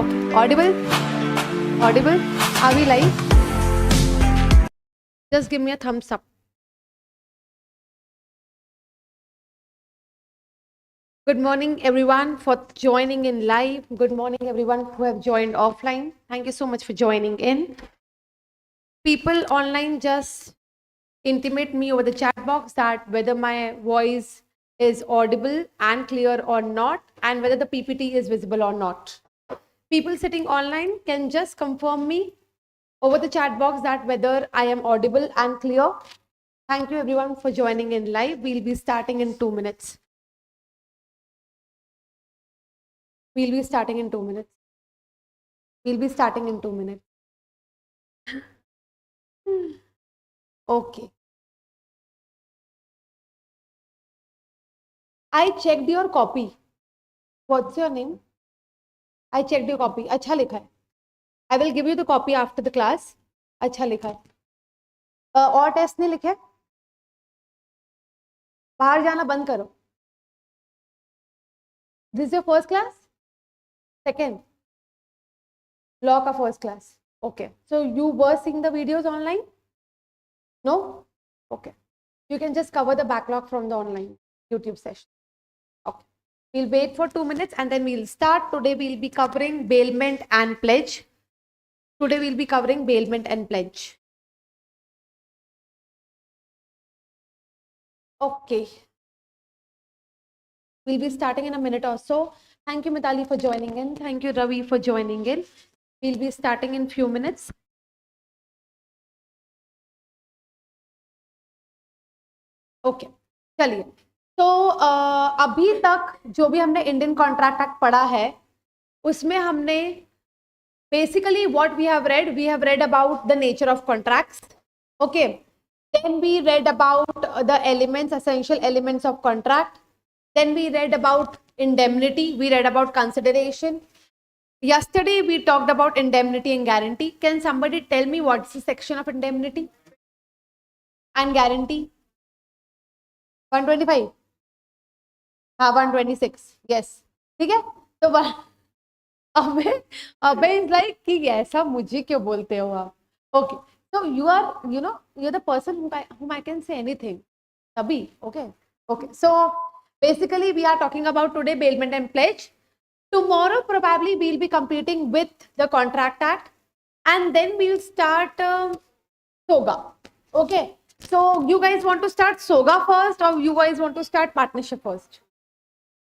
Okay, audible? Audible? Are we live? Just give me a thumbs up. Good morning, everyone, for joining in live. Good morning, everyone who have joined offline. Thank you so much for joining in. People online just intimate me over the chat box that whether my voice is audible and clear or not, and whether the PPT is visible or not. People sitting online can just confirm me over the chat box that whether I am audible and clear. Thank you everyone for joining in live. We'll be starting in 2 minutes. We'll be starting in 2 minutes. We'll be starting in 2 minutes. Okay. I checked your copy. What's your name? I checked your copy. अच्छा लिखा है. I will give you the copy after the class. अच्छा लिखा है. और test नहीं लिखे? बाहर जाना बंद करो. This is your first class? Second? Law का first class. Okay. So you were seeing the videos online? No? Okay. You can just cover the backlog from the online YouTube session. Okay. We'll wait for 2 minutes and then we'll start. Today we'll be covering bailment and pledge. Today we'll be covering bailment and pledge. Okay. We'll be starting in a minute or so. Thank you, Mitali, for joining in. Thank you, Ravi, for joining in. We'll be starting in few minutes. Okay चलिए. तो अभी तक जो भी हमने Indian contract act पढ़ा है उसमें हमने basically what we have read about the nature of contracts. Okay, then we read about the elements, essential elements of contract. Then we read about indemnity, we read about consideration. Yesterday we talked about indemnity and guarantee. Can somebody tell me what's the section of indemnity and guarantee? 125? हाँ 126. Yes. ठीक है. तो अबे is like कि ऐसा मुझे क्यों बोलते हो आप. Okay. So you're the person whom I can say anything. Abhi, okay. So basically we are talking about today bailment and pledge. Tomorrow probably we'll be competing with the Contract Act, and then we'll start SOGA. Okay. So you guys want to start SOGA first, or you guys want to start partnership first?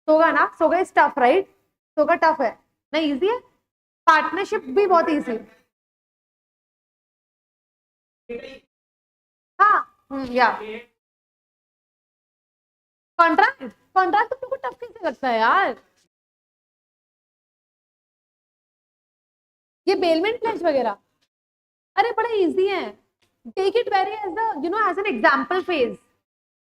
SOGA ना? SOGA is tough, right? SOGA tough है. नहीं easy है. Partnership भी बहुत easy है. हाँ या contract तुमको टफ कैसे लगता है यार. ये बेलमेंट प्लेज वगैरह अरे बड़े इजी है. Take it very as the as an example phase.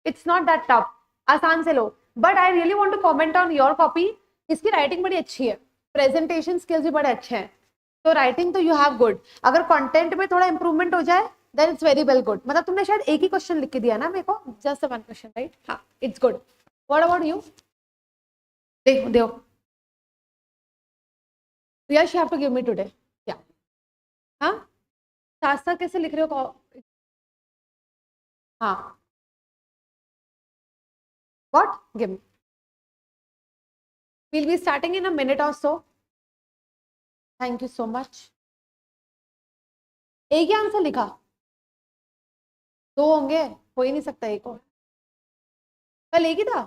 It's not that tough. आसान से लो. But I really want to comment on your copy. इसकी राइटिंग बड़ी अच्छी है. प्रेजेंटेशन स्किल्स भी बड़े अच्छे हैं. तो राइटिंग तो यू हैव गुड. अगर कंटेंट में थोड़ा इंप्रूवमेंट हो जाए then it's very well good. मतलब तुमने शायद एक ही क्वेश्चन लिख के दिया ना मेरे को. just one question, right? हाँ, it's good. what about you? देखो यश you have to give me today. yeah. हाँ साथ साथ कैसे लिख रहे हो? हाँ what? give me. we'll be starting in a minute or so. thank you so much. एक ही आंसर लिखा? दो होंगे, हो ही नहीं सकता एक और. कल एक ही था.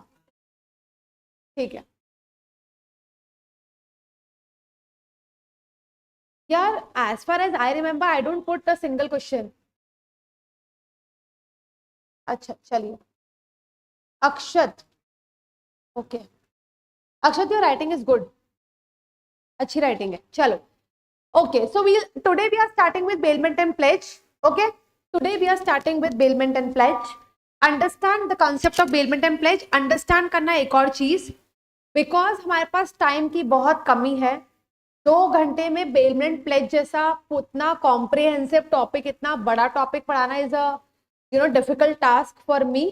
ठीक है यार. as far as I remember I don't put a single question. अच्छा चलिए. Akshat. Okay Akshat your writing is good. अच्छी राइटिंग है. चलो. Okay so today we are starting with bailment and pledge. okay, today we are starting with bailment and pledge. understand the concept of bailment and pledge. understand करना एक और चीज, because हमारे पास time की बहुत कमी है. 2 घंटे में बेलमेंट प्लेज जैसा उतना कॉम्प्रिहेंसिव टॉपिक, इतना बड़ा टॉपिक पढ़ाना is a difficult task for me.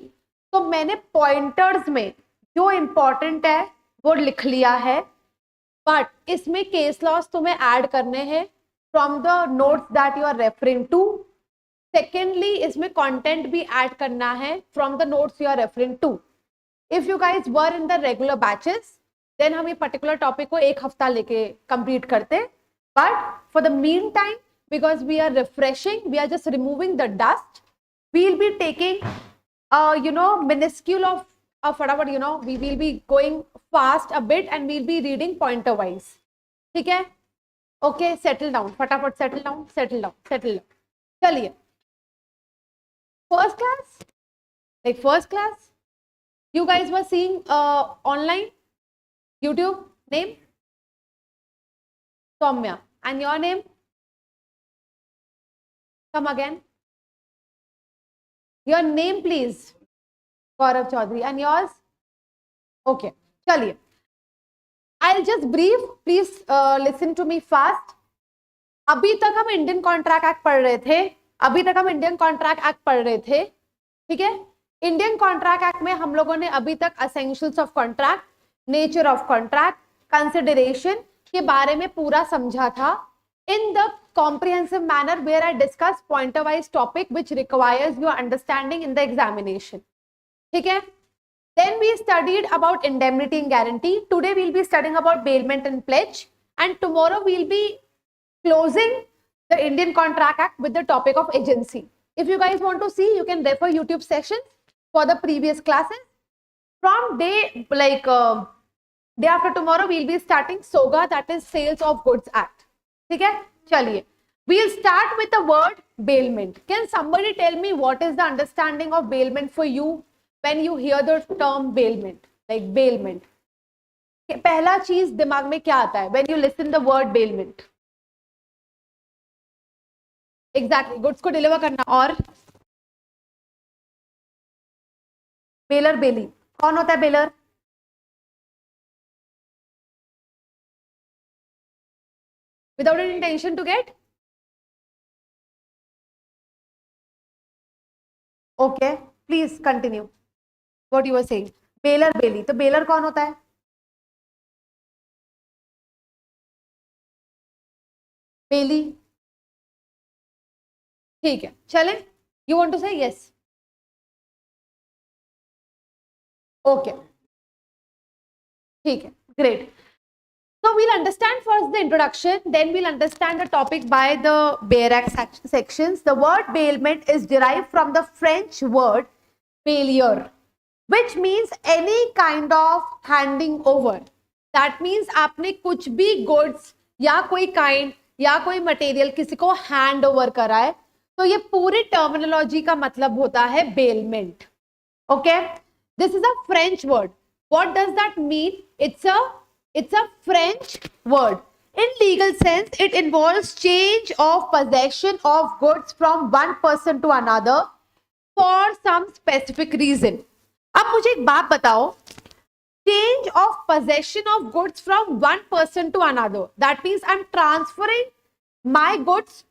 तो मैंने पॉइंटर्स में जो इम्पोर्टेंट है वो लिख लिया है. बट इसमें केस लॉस तुम्हें ऐड करने हैं from the notes that you are referring to. Secondly इसमें कंटेंट भी ऐड करना है from the notes you are referring to. If you guys were in the regular batches then हम ये पर्टिकुलर टॉपिक को एक हफ्ता लेके कंप्लीट करते. But for the mean time, because we are refreshing, we are just removing the dust, we'll be taking minuscule of whatever, we will be going fast a bit and we'll be reading pointer wise. ठीक है? Okay, settle down, फटाफट settle down. चलिए, first class you guys were seeing online YouTube. Name? Soumya. And your name? Come again. Your name, please. Gaurav Chaudhary. And yours? Okay. चलिए. I'll just brief. Please listen to me fast. अभी तक हम Indian contract act पढ़ रहे थे. ठीक है? Indian contract act में हम लोगों ने अभी तक essentials of contract, nature of contract, consideration के बारे में पूरा समझा था. In the comprehensive manner where I discuss pointer wise topic which requires your understanding in the examination. ठीक है? Then we studied about indemnity and guarantee. Today we'll be studying about bailment and pledge, and tomorrow we'll be closing the Indian Contract Act with the topic of agency. If you guys want to see, you can refer YouTube sessions for the previous classes. From day after tomorrow we'll be starting SOGA, that is Sales of Goods Act. ठीक है? चलिए, we'll start with the word bailment. Can somebody tell me what is the understanding of bailment for you when you hear the term bailment? Like bailment. पहला चीज दिमाग में क्या आता है when you listen the word bailment? Exactly, goods को deliver करना. और बेलर, बेली. कौन होता है baler? Without an intention to get? Okay, please continue what you were saying. Bailer, bailey. तो बेलर कौन होता है? बेली. ठीक है, चले. You want to say yes? Okay. ठीक है, great. So we'll understand first the introduction, then we'll understand the topic by the Bail Act sections. The word bailment is derived from the French word baillier, which means any kind of handing over. That means आपने कुछ भी goods या कोई kind या कोई material किसी को hand over करा है, तो ये पूरी terminology का मतलब होता है bailment. Okay? This is a French word. What does that mean? It's a French word. In legal sense, it involves change of possession of goods from one person to another for some specific reason. अब मुझे एक बात बताओ, change of possession of goods from one person to another. That means I'm transferring my goods.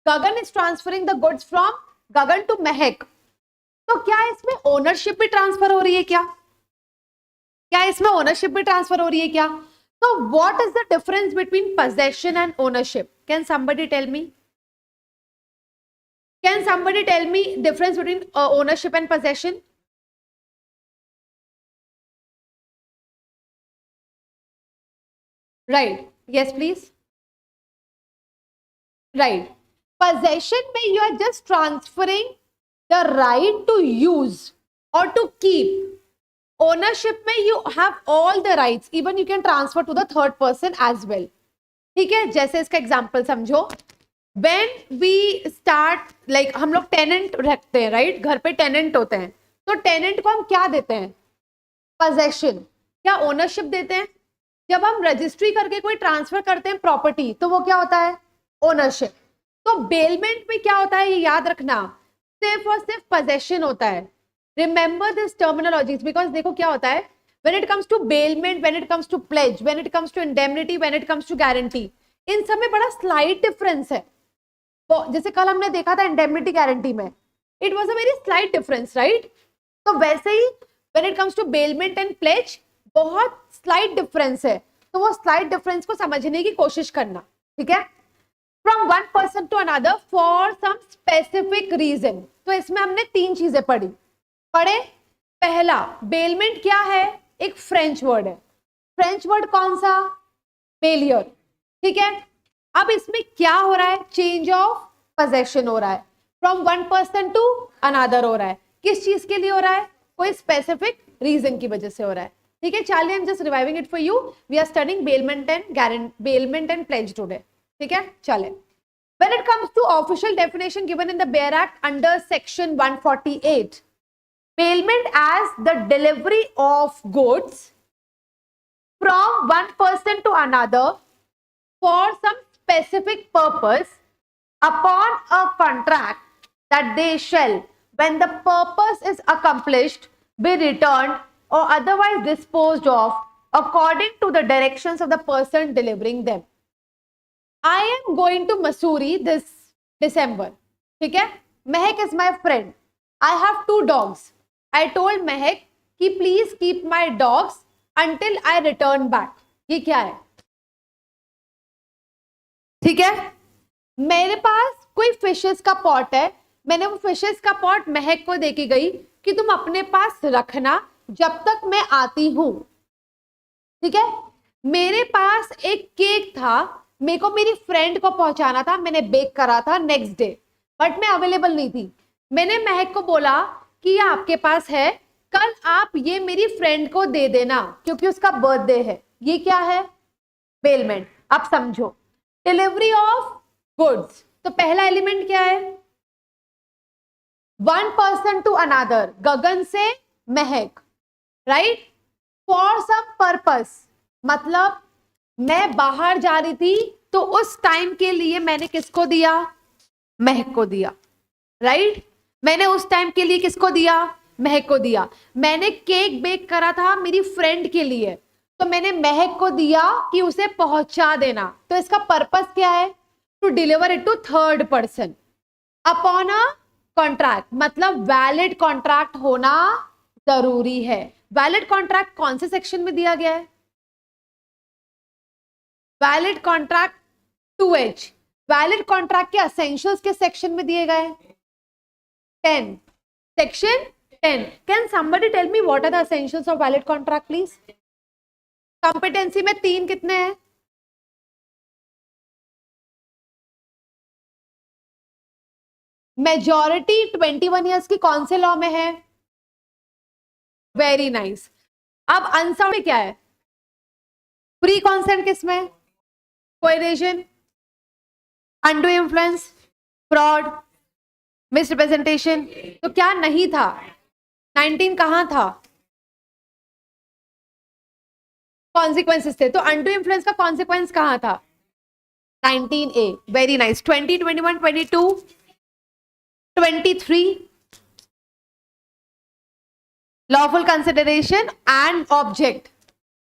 Gagan is transferring the goods from Gagan to Mehak. तो क्या इसमें ownership भी transfer हो रही है क्या? क्या इसमें ओनरशिप भी ट्रांसफर हो रही है क्या? So what is the difference between possession and ownership? Can somebody tell me? Can somebody tell me difference between ownership and possession? Right. Yes, please. Right. Possession में you are just transferring the right to use or to keep. Ownership में you have all the rights, even you can transfer to the third person as well. ठीक है? जैसे इसका example समझो. When we start, like हम लोग tenant रखते हैं, राइट? घर पे टेनेंट होते हैं, तो टेनेंट को हम क्या देते हैं? पोजेशन. क्या ओनरशिप देते हैं? जब हम रजिस्ट्री करके कोई ट्रांसफर करते हैं प्रॉपर्टी, तो वो क्या होता है? ओनरशिप. तो बेलमेंट में क्या होता है, ये याद रखना, सिर्फ और सिर्फ पोजेशन होता है. रिमेंबर दिस टर्मिनोलॉजीज, बिकॉज देखो क्या होता है, when it comes to bailment, when it comes to pledge, when it comes to indemnity, when it comes to guarantee, इन सब में बड़ा स्लाइट डिफरेंस है. जैसे कल हमने देखा था इंडेमनिटी गारंटी में, it was a very slight difference, right? तो वैसे ही when it comes to bailment and pledge बहुत स्लाइट डिफरेंस है. तो वो स्लाइट डिफरेंस को समझने की कोशिश करना, ठीक है। From one person to another for some specific reason, तो इसमें हमने 3 चीजें पढ़े। पहला, बेलमेंट क्या है, एक फ्रेंच वर्ड है। फ्रेंच वर्ड कौन सा, बेलियर, ठीक है। अब इसमें क्या हो रहा है, चेंज ऑफ पोजेशन हो रहा है, from one person to another हो रहा है। किस चीज के लिए हो रहा है, कोई स्पेसिफिक रीजन की वजह से हो रहा है, ठीक है। चलिए, I am just reviving it for you. We are studying bailment and pledge today, ठीक है। चले, when it comes to official definition given in the Bear Act under section 148, bailment as the delivery of goods from one person to another for some specific purpose upon a contract that they shall, when the purpose is accomplished, be returned or otherwise disposed of according to the directions of the person delivering them. I am going to Missouri this December, ठीक है। Mehak is my friend. I have 2 dogs. I told Mehak कि please keep my dogs until I return back. ये क्या है, ठीक है। मेरे पास कोई फिशेस का पॉट है, मैंने वो फिशेस का पॉट महक को देके गई कि तुम अपने पास रखना जब तक मैं आती हूं, ठीक है। मेरे पास एक केक था, मेरे को मेरी फ्रेंड को पहुंचाना था, मैंने बेक करा था नेक्स्ट डे, बट मैं अवेलेबल नहीं थी। मैंने महक को बोला कि ये आपके पास है, कल आप ये मेरी फ्रेंड को दे देना क्योंकि उसका बर्थडे है। ये क्या है, बेलमेंट। अब समझो, डिलीवरी ऑफ गुड्स, तो पहला एलिमेंट क्या है, वन पर्सन टू अनदर, गगन से महक, राइट। फॉर सम पर्पस, मतलब मैं बाहर जा रही थी तो उस टाइम के लिए मैंने किसको दिया, महक को दिया, राइट। मैंने उस टाइम के लिए किसको दिया, महक को दिया। मैंने केक बेक करा था मेरी फ्रेंड के लिए, तो मैंने महक को दिया कि उसे पहुंचा देना। तो इसका पर्पस क्या है, to deliver it to third person upon a contract, मतलब वैलिड कॉन्ट्रैक्ट होना जरूरी है। वैलिड कॉन्ट्रैक्ट कौन से सेक्शन में दिया गया है, valid contract 2H। Valid contract के एसेंशियल्स के सेक्शन में दिए गए 10, section 10। Can somebody tell me what are the essentials of valid contract please? Competency में 3 कितने हैं, मेजॉरिटी 21 ईयर्स की कौन से लॉ में है, वेरी नाइस। अब अनसाउंड क्या है, प्री कॉन्सेंट किसमें, कोएरेशन, अनडू इन्फ्लुएंस, फ्रॉड, मिसरिप्रेजेंटेशन। तो क्या नहीं था, 19 कहां था, कॉन्सिक्वेंसेस थे, तो अनडू इन्फ्लुएंस का कॉन्सिक्वेंस कहां था, 19A। Very nice. 20, 21, 22, 23 lawful consideration and object.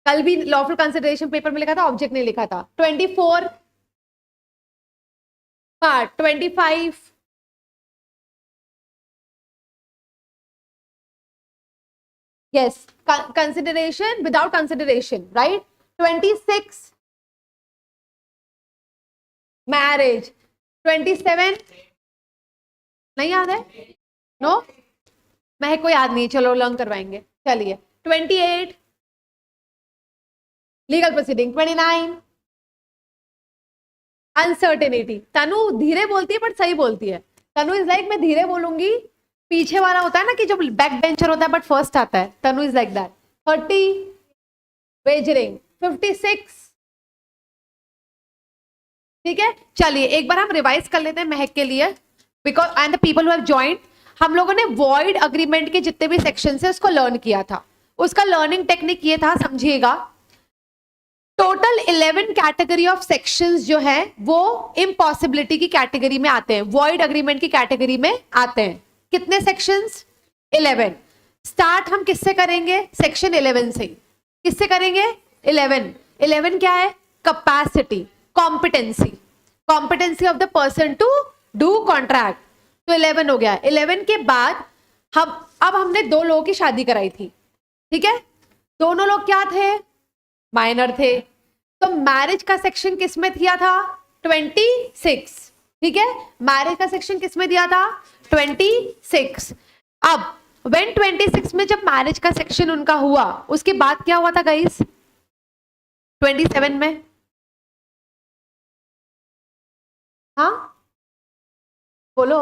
कल भी लॉफुल कंसिडरेशन पेपर में लिखा था, ऑब्जेक्ट नहीं लिखा था। 24, हाँ 25, yes, consideration without consideration, right. 26 marriage. 27 नहीं याद है, नो महक को याद नहीं, चलो लर्न करवाएंगे। चलिए 28 लीगल प्रोसीडिंग। 29 अनसर्टेनिटी। तनु धीरे बोलती है बट सही बोलती है। तनु इज लाइक मैं धीरे बोलूंगी, पीछे वाला होता है ना कि जो बैक बेंचर होता है बट फर्स्ट आता है, तनु इज लाइक दैट। 30 वेजरिंग। 56, ठीक है। चलिए एक बार हम रिवाइज कर लेते हैं महक के लिए, because and the people who have joined. हम लोगों ने वॉइड अग्रीमेंट के जितने भी सेक्शन है उसको लर्न किया था। उसका लर्निंग टेक्निक ये था, समझिएगा, टोटल 11 कैटेगरी ऑफ सेक्शंस जो है वो इम्पॉसिबिलिटी की कैटेगरी में आते हैं, वॉइड अग्रीमेंट की कैटेगरी में आते हैं। कितने सेक्शंस, 11। स्टार्ट हम किससे करेंगे, सेक्शन 11 से। किससे करेंगे, 11 क्या है, capacity, competency, competency of the person to do contract. तो 11 हो गया। 11 के बाद अब हमने 2 लोगों की शादी कराई थी, ठीक है। दोनों लोग क्या थे, माइनर थे। तो मैरिज का सेक्शन किस में दिया था? 26, ठीक है, मैरिज का सेक्शन किस में दिया था? 26। अब व्हेन 26 में जब मैरिज का सेक्शन उनका हुआ, उसके बाद क्या हुआ था गाइस? 27 में, हाँ बोलो,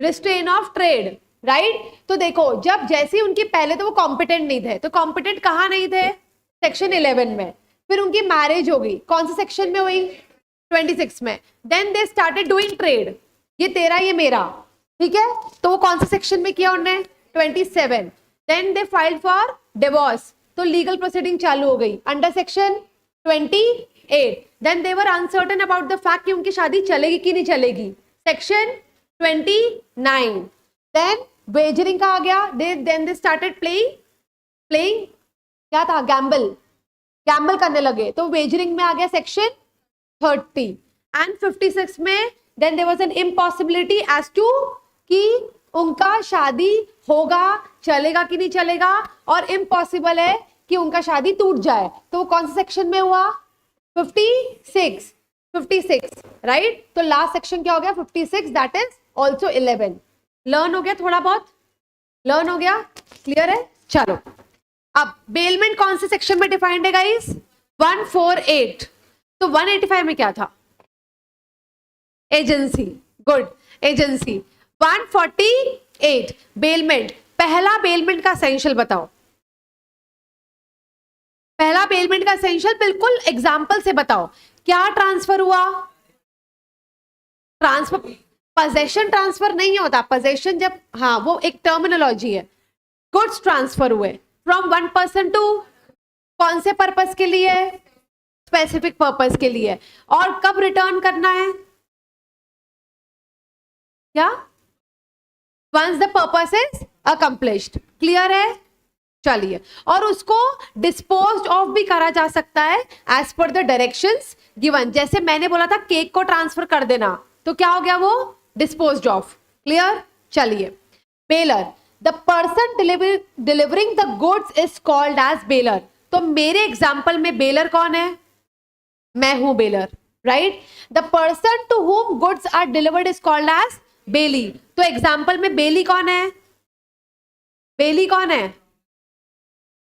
रिस्ट्रेन ऑफ ट्रेड, राइट। तो देखो, जब जैसे उनकी पहले तो वो कॉम्पिटेंट नहीं थे, तो कॉम्पिटेंट कहाँ नहीं थे? सेक्शन 11 में। फिर उनकी मैरिज हो गई, कौन से सेक्शन में हुई? 26 में। Then they started doing trade, ये तेरा ये मेरा, ठीक है, तो वो कौन से सेक्शन में किया उन्होंने? 27। Then they filed for divorce, तो लीगल प्रोसीडिंग चालू हो गई under section 28। Then they were uncertain about the fact कि उनकी शादी चलेगी कि नहीं चलेगी, सेक्शन 29। देन वेजरिंग का आ गया, देन दे स्टार्टेड प्लेइंग क्या था? गैम्बल करने लगे, तो वेजरिंग में आ गया सेक्शन 30। एंड 56 में then there was an impossibility as to कि उनका शादी होगा, चलेगा कि नहीं चलेगा, और इम्पॉसिबल है कि उनका शादी टूट जाए, तो वो कौन से सेक्शन में हुआ? 56, राइट। तो लास्ट सेक्शन क्या हो गया? 56, दैट इज ऑल्सो 11। लर्न हो गया, थोड़ा बहुत लर्न हो गया, क्लियर है? चलो, अब बेलमेंट कौन से सेक्शन में डिफाइंड है गाइस? 148। तो 185 में क्या था? Agency, good, agency. 148 बेलमेंट। पहला बेलमेंट का एसेंशियल बताओ, पहला बेलमेंट का एसेंशियल बिल्कुल एग्जांपल से बताओ, क्या ट्रांसफर हुआ? ट्रांसफर, पोजेशन ट्रांसफर नहीं होता, पोजेशन जब, हाँ वो एक टर्मिनोलॉजी है। गुड्स ट्रांसफर हुए फ्रॉम वन पर्सन टू, कौन से पर्पस के लिए? स्पेसिफिक पर्पस के लिए। और कब रिटर्न करना है? क्या? Once the purpose is accomplished, clear है? चलिए, और उसको डिस्पोज ऑफ भी करा जा सकता है as per the directions given. जैसे मैंने बोला था केक को ट्रांसफर कर देना, तो क्या हो गया? वो डिस्पोज्ड ऑफ, क्लियर? चलिए, bailor, the person delivering the goods is called as bailor. तो मेरे एग्जाम्पल में बेलर कौन है? मैं हूं bailor, right. The person to whom goods are delivered is called as bailee. तो एग्जाम्पल में बेली कौन है? बेली कौन है?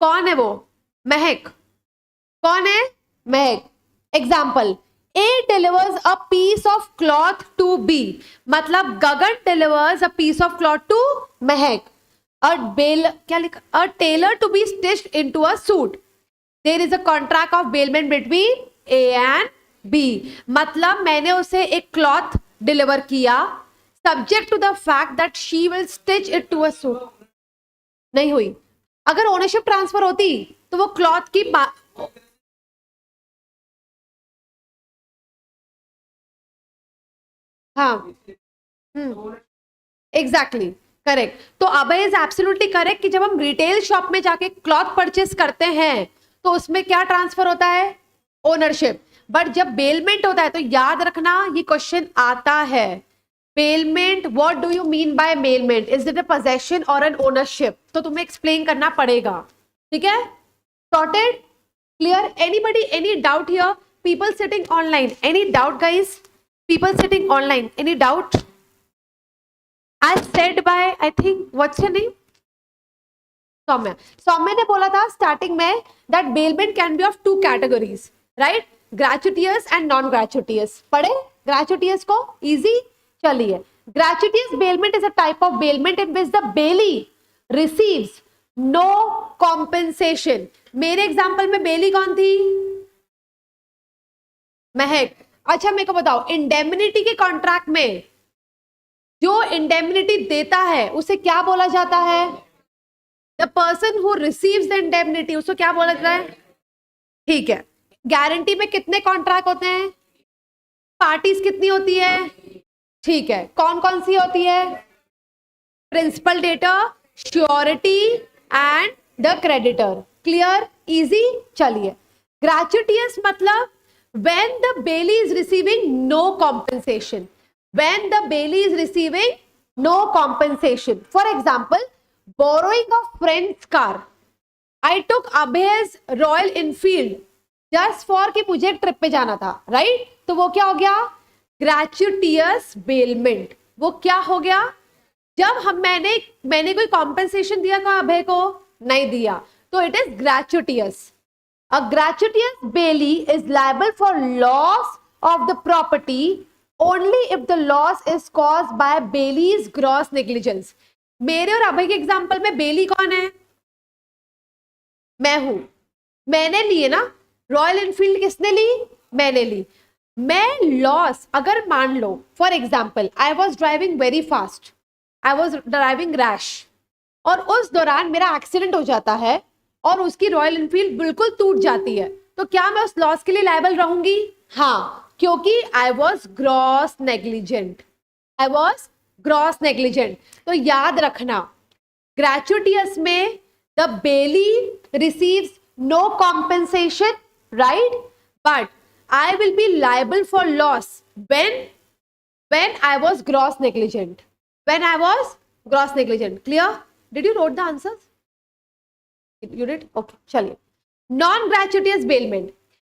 कौन है वो? महक। कौन है? Mahak. Example, A delivers a piece of cloth to B, मतलब Gagan delivers a piece of cloth to Mahak. क्या लिखा? A tailor to be stitched into a suit. There is a contract of bailment between A and B, मतलब मैंने उसे एक cloth deliver किया, subject to the fact that she will stitch it to a suit. नहीं हुई। अगर ownership transfer होती तो वो क्लॉथ की हाँ, एग्जैक्टली, करेक्ट। तो अभय इज एब्सोल्युटली करेक्ट कि जब हम रिटेल शॉप में जाके क्लॉथ परचेस करते हैं तो उसमें क्या ट्रांसफर होता है? ओनरशिप। बट जब बेलमेंट होता है तो याद रखना ये क्वेश्चन आता है, bailment, what do you mean by bailment? Is it a possession और एन ओनरशिप? तो तुम्हें एक्सप्लेन करना पड़ेगा, ठीक है? Sorted, clear? Anybody, any doubt here? People sitting online, any doubt guys? People sitting online, any doubt? As said by, I think, what's your name? Soumya. Soumya ने बोला था स्टार्टिंग में that bailment can be of two categories, right? Gratuitous and non-gratuitous। पढ़े gratuitous को? Easy। चलिए, gratuitous bailment is a type of bailment in which the bailee receives no compensation। मेरे example में बेली कौन थी? महक। अच्छा मेरे को बताओ, इंडेमनिटी के कॉन्ट्रैक्ट में जो इंडेमनिटी देता है उसे क्या बोला जाता है? The person who receives the indemnity, उसको क्या बोला जाता है? ठीक है। गारंटी में कितने कॉन्ट्रैक्ट होते हैं? पार्टीज कितनी होती है? ठीक है, कौन कौन सी होती है? Principal debtor, surety and the creditor. Clear? Easy. चलिए, ग्रेचुइटियस मतलब when the bailee is receiving no compensation, when the bailee is receiving no compensation, for example borrowing a friend's car, I took Abhay's Royal Enfield just for कि मुझे एक trip पे जाना था, right? तो वो क्या हो गया? ग्रेचुटियस बेलमेंट। वो क्या हो गया? जब मैंने कोई कॉम्पेंसेशन दिया को अभय को? नहीं दिया, तो it is gratuitous. A gratuitous bailee is liable for loss of the property only if the loss is caused by bailee's gross negligence. मेरे और अभय के एग्जांपल में बेली कौन है? मैं हूं, मैंने लिए ना। रॉयल एनफील्ड किसने ली? मैंने ली। मैं लॉस अगर मान लो, for example I was driving very fast, I was driving rash, और उस दौरान मेरा एक्सीडेंट हो जाता है और उसकी रॉयल एनफील्ड बिल्कुल टूट जाती है, तो क्या मैं उस लॉस के लिए लायबल रहूंगी? हाँ, क्योंकि I was gross negligent. I was gross negligent. तो याद रखना, ग्रेचुटियस में the bailee receives no compensation, right? But I will be liable for loss when I was gross negligent. When I was gross negligent. Clear? Did you wrote the answers? You did? Okay. चलिए. Non-gratuitous bailment.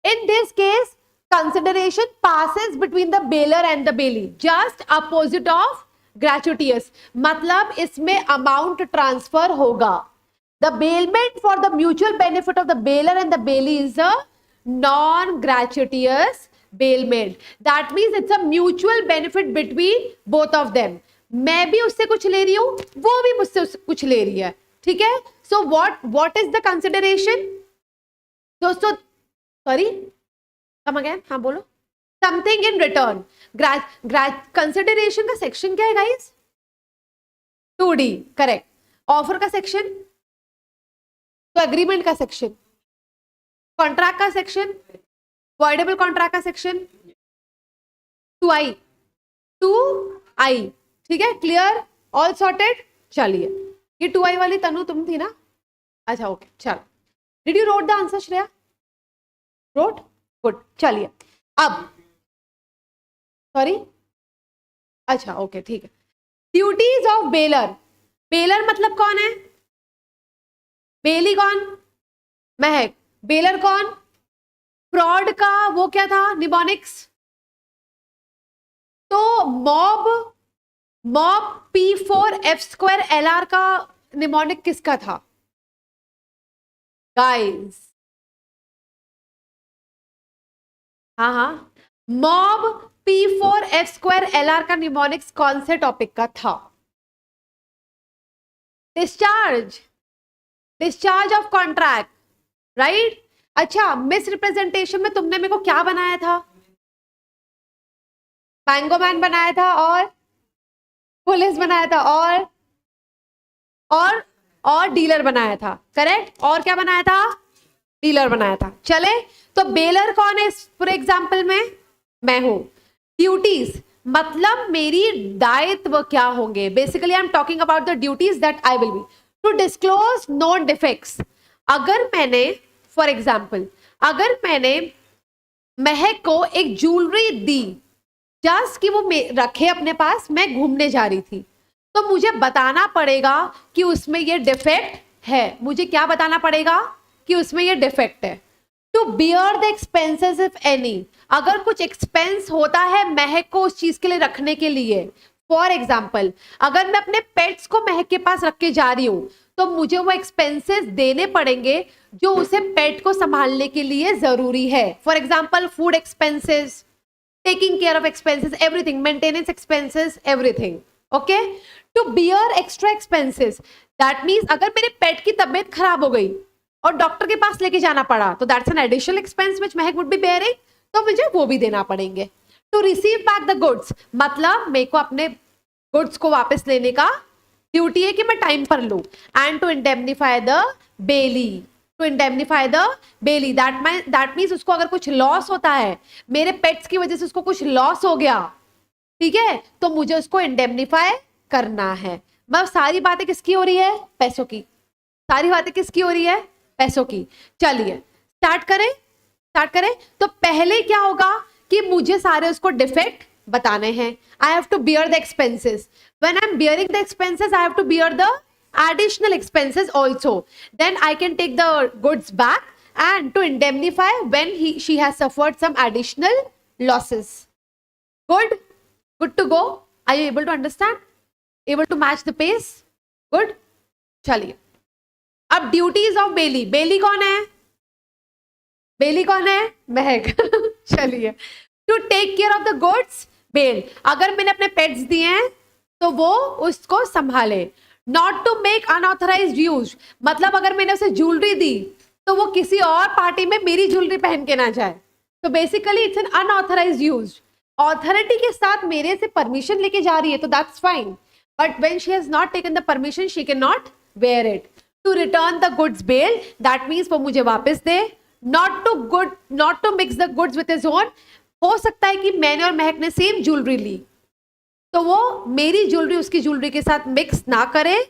In this case, consideration passes between the bailer and the bailee. Just opposite of gratuitous. मतलब इसमें amount transfer होगा. The bailment for the mutual benefit of the bailer and the bailee is a non-gratuitous bailment. That means it's a mutual benefit between both of them. मैं भी उससे कुछ ले रही हूं, वो भी मुझसे कुछ ले रही है, ठीक है? So what is the consideration? दोस्तों, sorry, come again, हाँ बोलो. Something in return. Consideration का सेक्शन क्या है गाइस? 2D, correct. ऑफर का सेक्शन तो एग्रीमेंट का सेक्शन, कॉन्ट्रैक्ट का सेक्शन, वॉइडेबल कॉन्ट्रैक्ट का सेक्शन 2I, ठीक है? क्लियर? All sorted? चलिए, ये 2I वाली तनु तुम थी ना? अच्छा, ओके, चलो. Did you wrote the answer Shreya? Wrote? Good. चलिए, अब सॉरी, अच्छा, ओके, ठीक है. Duties of baler. बेलर मतलब कौन है? बेली कौन? महक. बेलर कौन? फ्रॉड का वो क्या था? निमोनिक्स. तो मॉब P4F² LR का निमोनिक किसका था गाइस? हाँ, मॉब P4F² LR का निमोनिक्स कौन से टॉपिक का था? Discharge of contract, right? अच्छा, मिस रिप्रेजेंटेशन में तुमने मेरे को क्या बनाया था? मैंगोमैन बनाया था और पुलिस बनाया था और डीलर बनाया था, करेक्ट? और क्या बनाया था? डीलर बनाया था. चले, तो बेलर कौन है इस पूरे एग्जाम्पल में? मैं हूं. ड्यूटीज मतलब मेरी दायित्व क्या होंगे? Basically I am talking about the duties that I will be to disclose known defects. अगर मैंने, फॉर एग्जाम्पल, अगर मैंने महक को एक ज्वेलरी दी जस्ट कि वो रखे अपने पास, मैं घूमने जा रही थी, तो मुझे बताना पड़ेगा कि उसमें ये डिफेक्ट है. मुझे क्या बताना पड़ेगा? कि उसमें ये डिफेक्ट है. To bear the expenses if any. अगर कुछ एक्सपेंस होता है महक को उस चीज के लिए रखने के लिए, फॉर एग्जाम्पल, अगर मैं अपने पेट्स को महक के पास रख के जा रही हूं, तो मुझे वो एक्सपेंसेस देने पड़ेंगे जो उसे पेट को संभालने के लिए जरूरी है. For example, food expenses, taking care of expenses, everything, maintenance expenses, everything. Okay? To bear extra expenses, that means अगर मेरे पेट की तबीयत खराब हो गई और डॉक्टर के पास लेके जाना पड़ा, तो that's an additional expense which Mahak would be bearing, तो मुझे वो भी देना पड़ेंगे. To receive back the goods मतलब मेरे को अपने गुड्स को वापस लेने का ड्यूटी है कि मैं टाइम पर लूं. And to indemnify the bailee, that means उसको अगर कुछ लॉस होता है, मेरे पेट्स की वजह से उसको कुछ लॉस हो गया, ठीक है, तो मुझे उसको इंडेमनीफाई करना है. मतलब सारी बातें किसकी हो रही है? पैसों की. सारी बातें किसकी हो रही है? पैसों की. चलिए स्टार्ट करें. तो पहले क्या होगा कि मुझे सारे उसको डिफेक्ट बताने हैं. I have to bear the expenses. When I am bearing the expenses, I have to bear the additional expenses also, then I can take the goods back and to indemnify when she has suffered some additional losses. Good to go. Are you able to understand? Able to match the pace? Good. चलिए, अब duties of बेली. बेली कौन है? बेली कौन है? महक. चलिए, to take care of the goods bail. अगर मैंने अपने पेट्स दिए हैं तो वो उसको संभाले. Not to make unauthorised use, मतलब अगर मैंने उसे ज्वेलरी दी तो वो किसी और पार्टी में मेरी ज्वेलरी पहन के ना जाए. तो basically it's an unauthorised use. Authority के साथ मेरे से परमिशन लेके जा रही है तो that's fine, but when she has not taken the permission she can not wear it. To return the goods bail, that means वो मुझे वापस दे. Not to mix the goods with his own. हो सकता है कि मैंने और महक ने सेम ज्वेलरी ली तो वो मेरी ज्वेलरी उसकी ज्वेलरी के साथ मिक्स ना करे.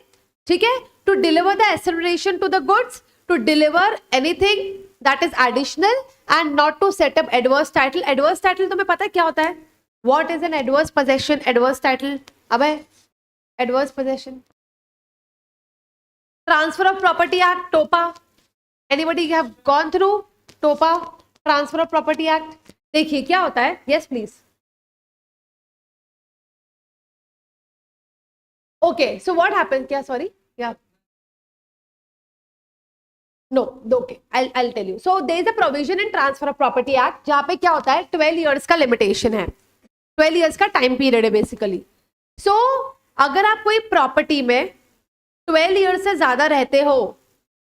ठीक है. To deliver the acceleration to the goods, to deliver anything that is additional and not to setup adverse title. Adverse title तुम्हें पता है क्या होता है? What is an adverse possession? Adverse title. अब adverse possession, transfer of property act, TOPA. Anybody have gone through TOPA, transfer of property act? देखिए क्या होता है. Yes please. Okay, so what happens. क्या? सॉरी, क्या? No, okay, I'll tell you. So there is a provision in Transfer of Property Act जहाँ पे क्या होता है 12 years का लिमिटेशन है. 12 years का टाइम पीरियड है बेसिकली. सो अगर आप कोई प्रॉपर्टी में 12 years से ज्यादा रहते हो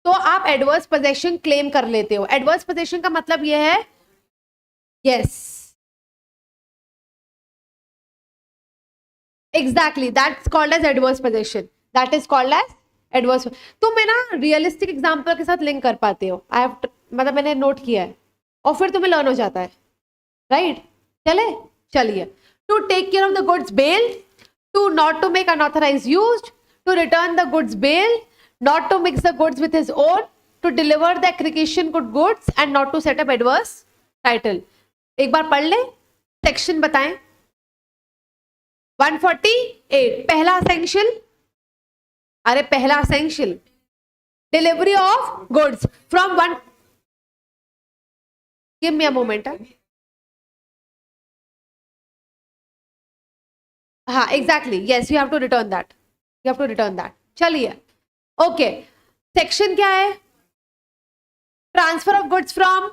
तो आप एडवर्स पोजेशन क्लेम कर लेते हो. एडवर्स पोजेशन का मतलब यह है, yes exactly, that's called as adverse possession. That is called as adverse. तो मैं ना रियलिस्टिक एग्जांपल के साथ लिंक कर पाते हो. आई हैव, मतलब मैंने नोट किया है और फिर तुम्हें लर्न हो जाता है. राइट. चलिए. To take care of the goods bail, to not to make unauthorised use, to return the goods bail, not to mix the goods with his own, to deliver the accretion goods and not to set up adverse title. एक बार पढ़ ले, section बताएं. 148 पहला essential. अरे पहला essential, delivery of goods from one. Give me a moment. हाँ exactly, yes, you have to return that. You have to return that. चलिए, ओके. सेक्शन क्या है? Transfer of goods from,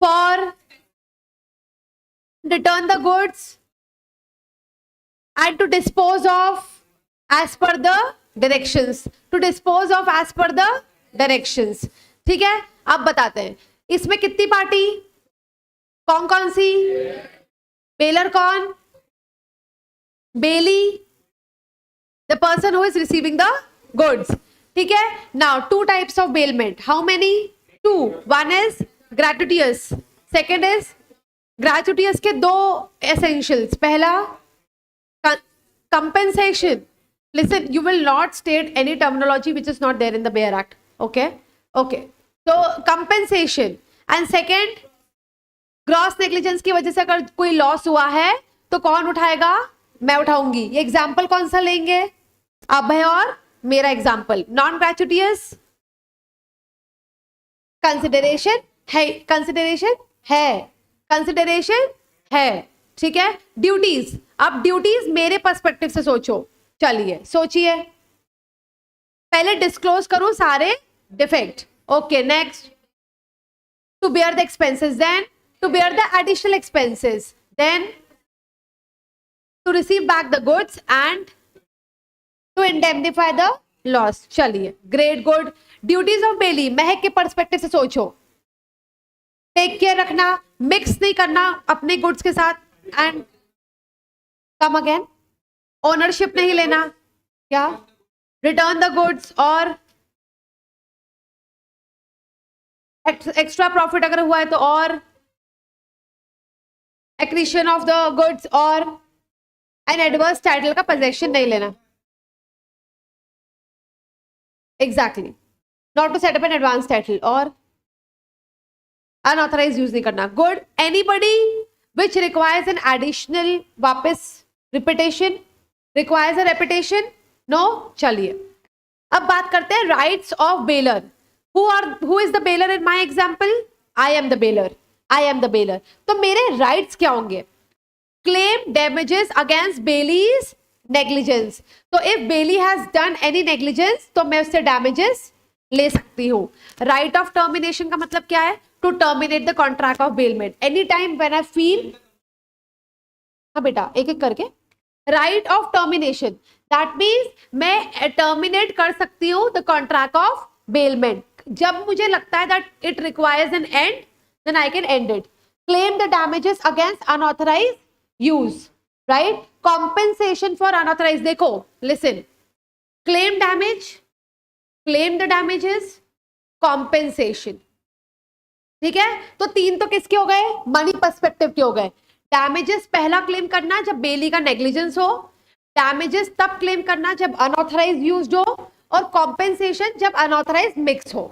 for, return the goods and to dispose of as per the directions. To dispose of as per the directions. ठीक है. अब बताते हैं इसमें कितनी पार्टी, कौन कौन सी? बेलर कौन? बेली, the person who is receiving the goods. ठीक है. Now two types of bailment. How many? Two. One is gratuitous, second is gratuitous के दो essentials. पहला compensation. Listen, you will not state any terminology which is not there in the Bail Act. Okay. So compensation and second, gross negligence की वजह से अगर कोई loss हुआ है तो कौन उठाएगा? मैं उठाऊंगी. ये एग्जाम्पल कौन सा लेंगे? अभय और मेरा एग्जाम्पल. नॉन ग्रेचुटियस कंसिडरेशन है. ठीक है. ड्यूटीज. अब ड्यूटीज मेरे पर्सपेक्टिव से सोचो. चलिए सोचिए. पहले डिस्क्लोज करूं सारे defect. Okay. Next, to bear the expenses, then to bear the additional expenses, then to receive back the goods and to indemnify the loss. चलिए, great, good. Duties of bailee Mahak के perspective से सोचो. Take care रखना, mix नहीं करना अपने goods के साथ, एंड कम अगेन, ओनरशिप नहीं लेना. क्या? रिटर्न द गुड्स और एक्स्ट्रा प्रॉफिट अगर हुआ है तो, और एक्विजिशन ऑफ द गुड्स और एन एडवर्स टाइटल का पोजेशन नहीं लेना. Exactly. Not to set up an advance title और अनऑथराइज्ड यूज नहीं करना. Good. Anybody which requires an additional वापस repetition, requires a repetition, no, चलिए अब बात करते हैं rights of bailor. Who is the bailor in my example? I am the baler, I am the bailor. तो मेरे राइट्स क्या होंगे? Claim damages against bailee's negligence. तो if bailee has done any negligence तो मैं उससे डैमेजेस ले सकती हूँ. राइट ऑफ टर्मिनेशन का मतलब क्या है? To terminate the contract of bailment any time when I feel. हाँ बेटा, एक एक करके. Right of termination that means मैं टर्मिनेट कर सकती हूँ द कॉन्ट्रैक्ट ऑफ बेलमेंट जब मुझे लगता है that it requires an end, then I can end it. Claim the damages against unauthorised use, right. Compensation for unauthorised. देखो listen, claim damage, claim the damages, compensation. ठीक है, तो तीन तो किसके हो गए? मनी पर्सपेक्टिव के हो गए. डैमेजेस पहला क्लेम करना जब बेली का नेग्लिजेंस हो, डैमेजेस तब क्लेम करना जब अनऑथराइज यूज्ड हो, और कॉम्पेंसेशन जब अनऑथराइज मिक्स हो.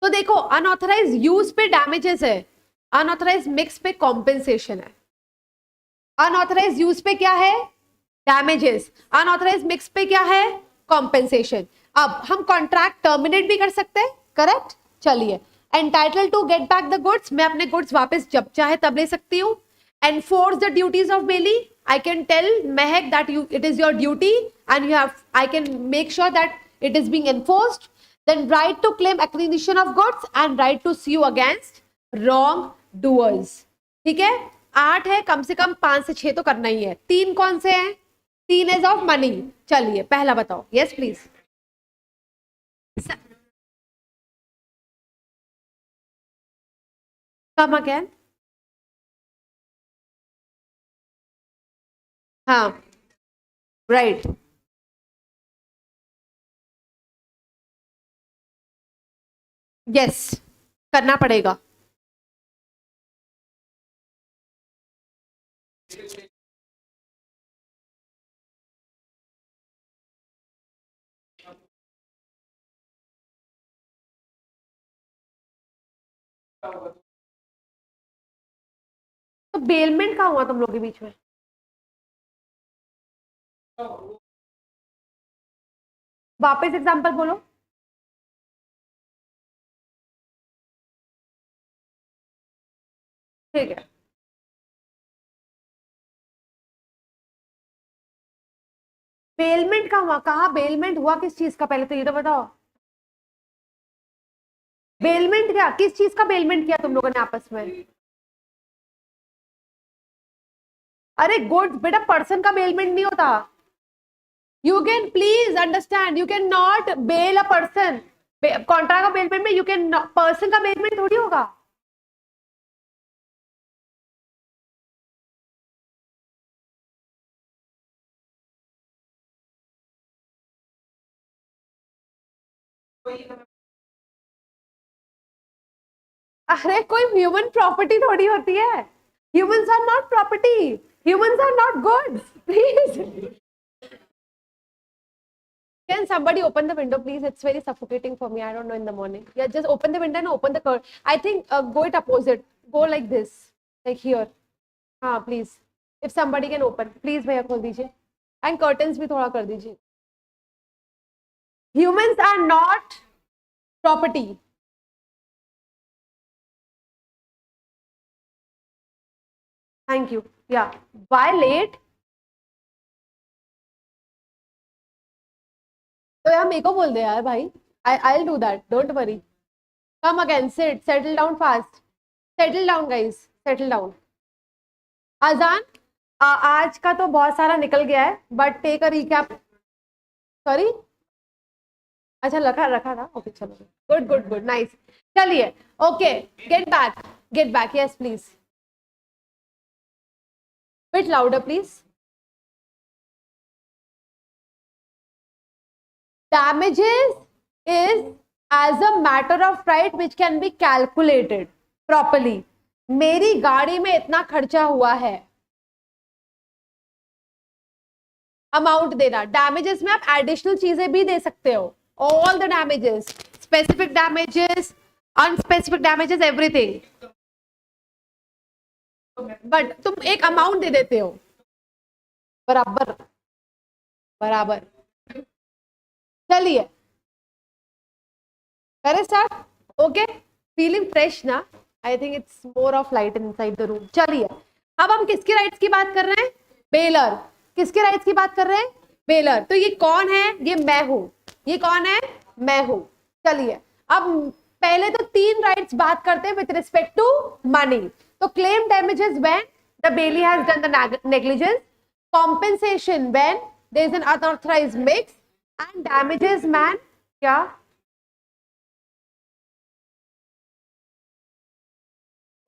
तो देखो अनऑथराइज यूज पे डैमेजेस है, अनऑथराइज मिक्स पे कॉम्पेंसेशन है. अनऑथराइज यूज पे क्या है? डैमेजेस. अनऑथराइज मिक्स पे क्या है? कॉम्पेंसेशन. अब हम कॉन्ट्रैक्ट टर्मिनेट भी कर सकते हैं, करेक्ट. चलिए, entitle to get back the goods, मैं अपने गुड्स वापस जब चाहे तब ले सकती हूँ. Enforce the duties of Bailey, I can tell Mehak that it is your duty and I can make sure that it is being enforced. Then right to claim acquisition of goods and right to sue against wrong doers. ठीक है, 8 है, कम से कम 5 से 6 तो करना ही है. 3 कौन से हैं? 3 इज ऑफ मनी. चलिए पहला बताओ. Yes please. Come again. हाँ, राइट. यस, करना पड़ेगा. तो बेलमेंट कहाँ हुआ तुम लोग के बीच में? वापस एग्जांपल बोलो. ठीक है, बेलमेंट कहाँ हुआ? कहाँ बेलमेंट हुआ? किस चीज का? पहले तो ये तो बताओ. बेलमेंट क्या? किस चीज का बेलमेंट किया तुम लोगों ने आपस में? अरे गुड्स बेटा, पर्सन का बेलमेंट नहीं होता. You can please understand, you can not bail a person. Contract का बेलमेंट में यू कैन, पर्सन का बेलमेंट थोड़ी होगा. अरे कोई ह्यूमन प्रॉपर्टी थोड़ी होती है. Humans are not property, humans are not goods. Please, can somebody open the window please? It's very suffocating for me, I don't know, in the morning. Yeah, just open the window and open the curtain. I think go it opposite, go like this, like here. हाँ please, if somebody can open please. भैया खोल दीजिए, and curtains भी थोड़ा कर दीजिए. Humans are not property. Thank you. Yeah, why late? तो यार मेरे को बोल दे यार भाई. I'll do that, don't worry. Come again, sit, settle down fast. Settle down guys, settle down. अजान आज का तो बहुत सारा निकल गया है, but take a recap. Sorry, अच्छा रखा रखा था. ओके चलो, गुड गुड गुड, नाइस. चलिए okay, get back. Yes please, bit louder please. Damages is as a matter of right which can be calculated properly. मेरी गाड़ी में इतना खर्चा हुआ है, अमाउंट देना. डैमेजेस में आप एडिशनल चीजें भी दे सकते हो. All the damages, specific damages, unspecific damages, everything. But तुम एक अमाउंट दे देते हो. बराबर बराबर. चलिए करें स्टार्ट. ओके, फीलिंग फ्रेश ना? I think it's more of light inside the room. चलिए अब हम किसके राइट्स की बात कर रहे हैं? बेलर. किसके राइट्स की बात कर रहे हैं? बेलर. तो ये कौन है? ये मैं हूं. ये कौन है? मैं हूं. चलिए अब पहले तो 3 राइट्स बात करते हैं विथ रिस्पेक्ट टू मनी. तो claim damages when the bailee has done the negligence, compensation when there is an unauthorised mix, and damages man. क्या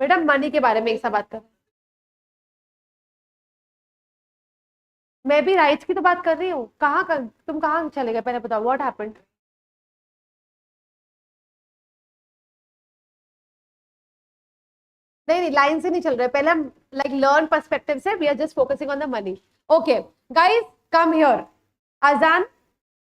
बेटा मनी के बारे में एक सा बात कर. मैं भी राइट्स की तो बात कर रही हूँ. तुम कहाँ चले गए? पहले बताओ व्हाट हैपेंड. नहीं नहीं, लाइन से नहीं चल रहे. पहले हम लाइक लर्न पर्सपेक्टिव से, we are just focusing on the money. Okay guys come here. Azaan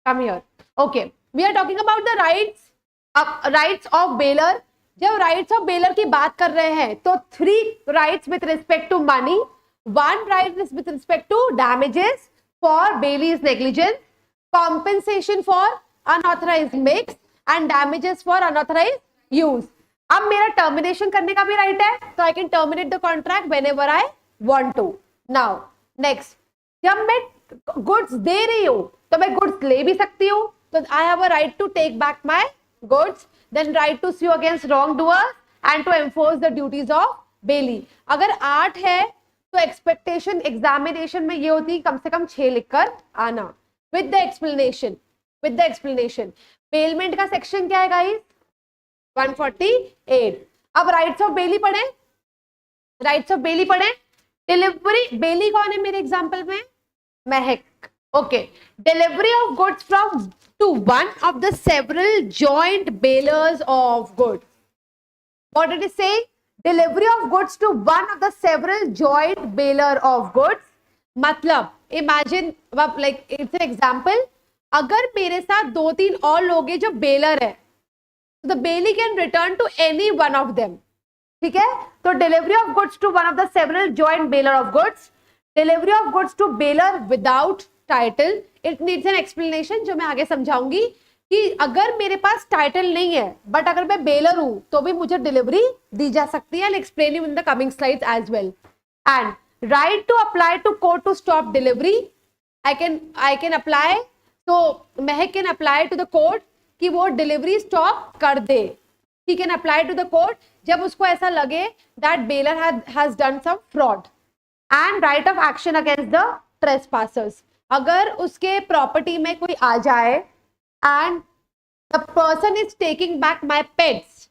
come here. Okay, we are talking about the rights of bailor. जब राइट्स ऑफ बेलर की बात कर रहे हैं तो 3 rights with respect to money, 1 right with respect to damages for Bailey's negligence, compensation for unauthorized mix and damages for unauthorized use. अब मेरा termination करने का भी राइट है, तो I can terminate the contract whenever I want to. Now next, जब मैं goods दे रही हूं तो मैं गुड्स ले भी सकती हूँ. तो I have a right to take back my goods, then right to sue against wrongdoers and to enforce the duties of bailee. अगर 8 है तो एक्सपेक्टेशन एग्जामिनेशन में ये होती है कम से कम 6 लिखकर आना विद द एक्सप्लेनेशन. बेलमेंट का सेक्शन क्या है गाइस? 148. अब राइट्स ऑफ बेली पढ़े. डिलीवरी, बेली कौन है मेरे एग्जाम्पल में? Mehak. Okay, delivery of goods from to one of the several joint bailors of goods. What did it say? Delivery of goods to one of the several joint baler of goods. मतलब imagine like it's an example. अगर मेरे साथ 2-3 और लोग हैं जो baler है, तो the bailey can return to any one of them. ठीक है? तो delivery of goods to one of the several joint baler of goods. Delivery of goods to baler without title. It needs an explanation जो मैं आगे समझाऊंगी कि अगर मेरे पास title नहीं है बट अगर मैं बेलर हूं तो भी मुझे डिलीवरी दी जा सकती है. Explain you in the coming slides as well. And right to apply to court to stop delivery. I can apply, तो Mehak can apply to the court कि वो डिलीवरी स्टॉप कर दे. He can apply to the court जब उसको ऐसा लगे that bailor has done some fraud. And right of action against the trespassers. अगर उसके प्रॉपर्टी में कोई आ जाए and the person is taking back my pets,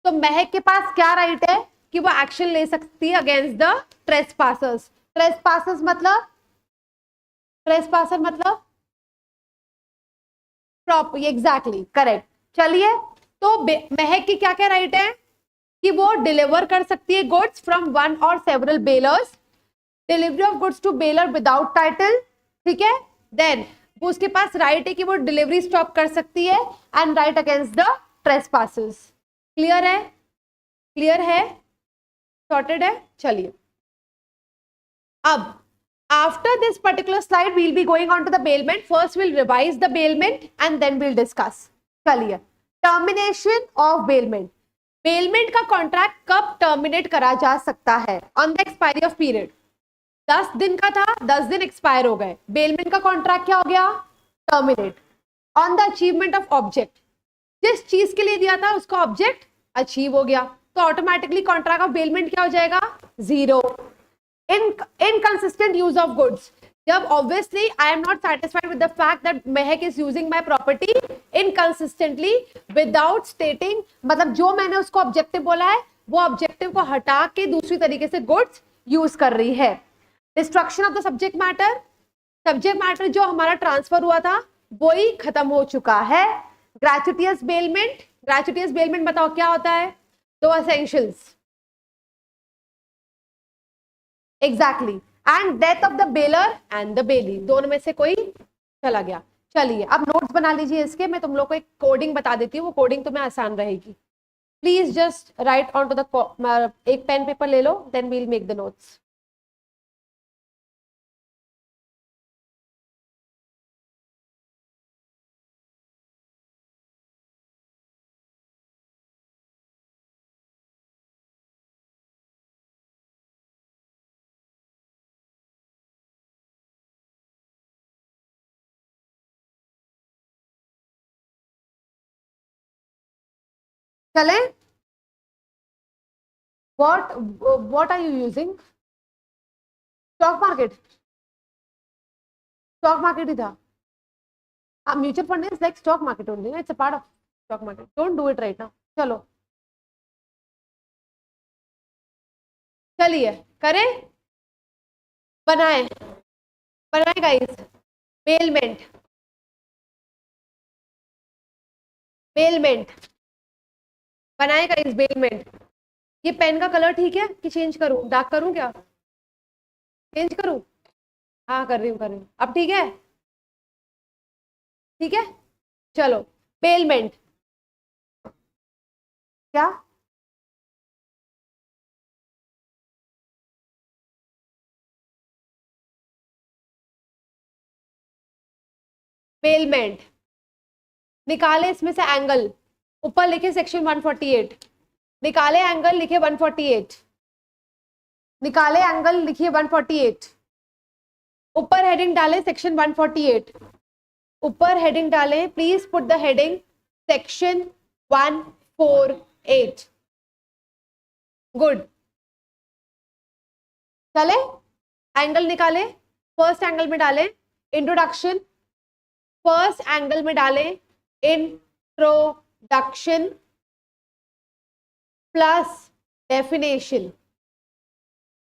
तो महक के पास क्या राइट है कि वो एक्शन ले सकती है अगेंस्ट द ट्रेसपासर्स. ट्रेसपासर मतलब प्रॉपर्टी. Exactly correct. चलिए तो महक की क्या क्या राइट है कि वो डिलीवर कर सकती है गुड्स फ्रॉम वन और several bailors. Delivery of goods to bailor without title. ठीक है, देन उसके पास राइट है कि वो डिलीवरी स्टॉप कर सकती है and right against the trespassers. Clear है? सॉर्टेड है? चलिए अब after this particular slide we'll be going on to the bailment. First will revise the bailment and then will discuss. चलिए, टर्मिनेशन ऑफ बेलमेंट. बेलमेंट का contract कब terminate करा जा सकता है? On the expiry of period. 10 दिन का था, 10 दिन एक्सपायर हो गए, बेलमेंट का कॉन्ट्रैक्ट क्या हो गया? Terminate. On the achievement of object. जिस चीज के लिए दिया था उसका ऑब्जेक्ट अचीव हो गया तो ऑटोमेटिकली कॉन्ट्रैक्ट ऑफ बेलमेंट क्या हो जाएगा? 0. Inconsistent use of goods. जब obviously I am not satisfied with the fact that Mehak is using my property inconsistently without stating, मतलब जो मैंने उसको ऑब्जेक्टिव बोला है वो ऑब्जेक्टिव को हटा के दूसरी तरीके से गुड्स यूज कर रही है. Destruction of the subject matter जो हमारा ट्रांसफर हुआ था वो ही खत्म हो चुका है. ग्रेचुटियस बेलमेंट बताओ क्या होता है? 2 essentials. Exactly. And death of the baler and the belly, दोनों में से कोई चला गया. चलिए अब नोट्स बना लीजिए इसके. मैं तुम लोग को एक कोडिंग बता देती हूँ, वो कोडिंग तुम्हें आसान रहेगी. Please just write on to the, एक पेन पेपर ले लो, then we'll make the notes. चले? what are you using? Stock market ही था. Mutual fund is like stock market only, it's a part of stock market. Don't do it right now. चलो चलिए करें, बनाए बनाए गाइस. बेलमेंट, बेलमेंट बनाए guys, bailment. ये पेन का कलर ठीक है कि चेंज करूं, डार्क करूं, क्या चेंज करूं? हाँ कर रही हूँ, अब ठीक है, ठीक है. चलो बेलमेंट. क्या? बेलमेंट निकाले इसमें से एंगल. ऊपर लिखे सेक्शन 148, निकाले एंगल, लिखे 148, निकाले एंगल, लिखिए 148. ऊपर हेडिंग डाले सेक्शन 148, ऊपर हेडिंग डाले. Please put the heading section 148. Good. चले एंगल निकाले. फर्स्ट एंगल में डाले इंट्रोडक्शन, फर्स्ट एंगल में डाले introduction plus definition,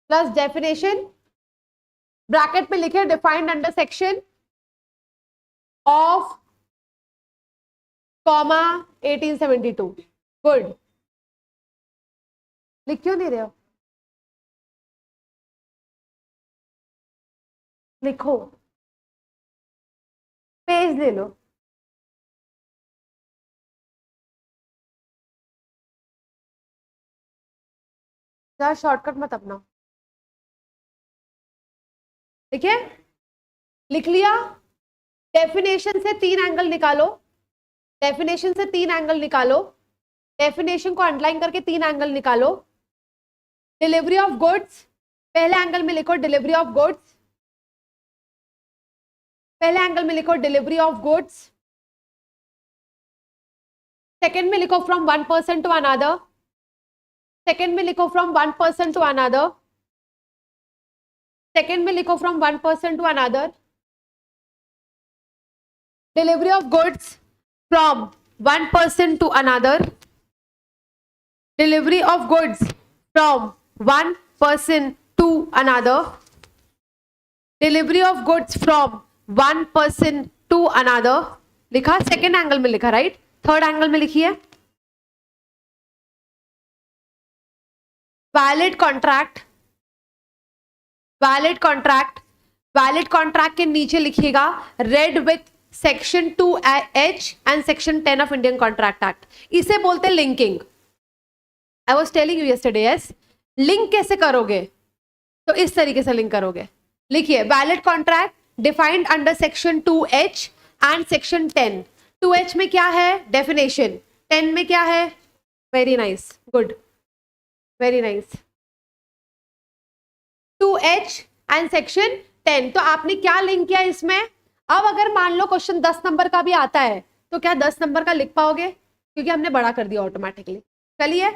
plus definition. Bracket में लिखे defined under section of comma 1872. Good. लिख क्यों नहीं रहे हो? लिखो, पेज ले लो. जरा शॉर्टकट मत अपना. देखिए लिख लिया. डेफिनेशन से 3 एंगल निकालो, डेफिनेशन से 3 एंगल निकालो, डेफिनेशन को अंडरलाइन करके 3 एंगल निकालो. डिलीवरी ऑफ गुड्स, पहले एंगल में लिखो डिलीवरी ऑफ गुड्स, पहले एंगल में लिखो डिलीवरी ऑफ गुड्स. सेकंड में लिखो from one person to another, second में लिखो from one person to another, second में लिखो from one person to another. Delivery of goods from one person to another, delivery of goods from one person to another, delivery of goods from one person to another. लिखा, second angle में लिखा, right. Third angle में लिखिए valid contract, valid contract. Valid contract के नीचे लिखिएगा red with section 2H and section 10 of Indian contract act. इसे बोलते हैं linking. I was telling you yesterday. Yes, link कैसे करोगे? तो इस तरीके से लिंक करोगे. लिखिए valid contract defined under section 2H and section 10. 2H में क्या है? डेफिनेशन. 10 में क्या है? Very nice, good, very nice. 2H and section 10. तो आपने क्या लिंक किया इसमें? अब अगर मान लो क्वेश्चन 10 नंबर का भी आता है तो क्या 10 नंबर का लिख पाओगे? क्योंकि हमने बड़ा कर दिया ऑटोमेटिकली. चलिए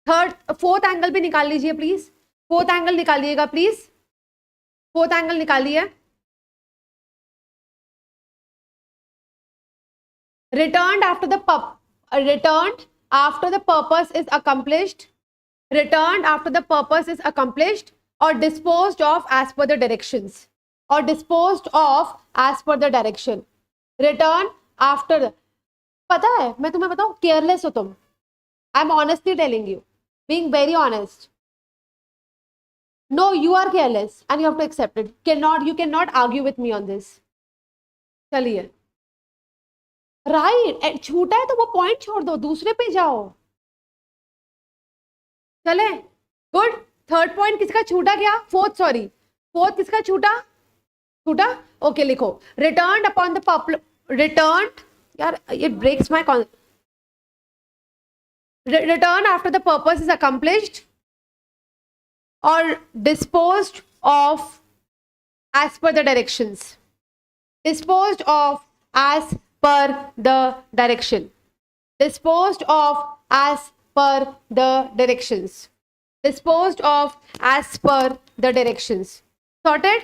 फोर्थ एंगल भी निकाल लीजिए प्लीज. फोर्थ एंगल निकालिएगा प्लीज, फोर्थ एंगल निकालिए. returned after the purpose is accomplished, returned after the purpose is accomplished or disposed of as per the directions, or disposed of as per the direction. return after the, पता है मैं तुम्हें बताऊं, careless हो तुम. I am honestly telling you, being very honest. No, you are careless and you have to accept it. You cannot argue with me on this. चलिए, right, छूटा है तो वो पॉइंट छोड़ दो, दूसरे पे जाओ. चले, गुड. थर्ड पॉइंट किसका छूटा? क्या? फोर्थ किसका छूटा? ओके, लिखो रिटर्न अपॉन द रिटर्न. यार ये breaks my return after the purpose is accomplished और disposed of as per the directions, disposed of as per the direction, disposed of as per the directions. Disposed of as per the directions. Sorted?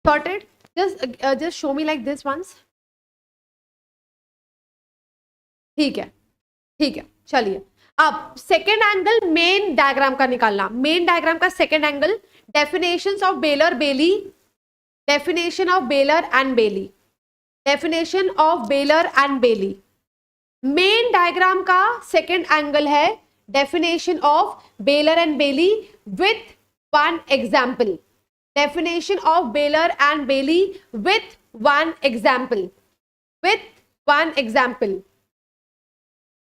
Sorted? Just show me like this once. ठीक है, ठीक है, चलिए अब second angle main diagram का निकालना. Main diagram का second angle, definitions of bailor bailee, definition of bailor and bailee, definition of bailor and bailee. Main diagram का सेकेंड एंगल है definition of bailor and bailee with one example. Definition of bailor and bailee with one example, with one example.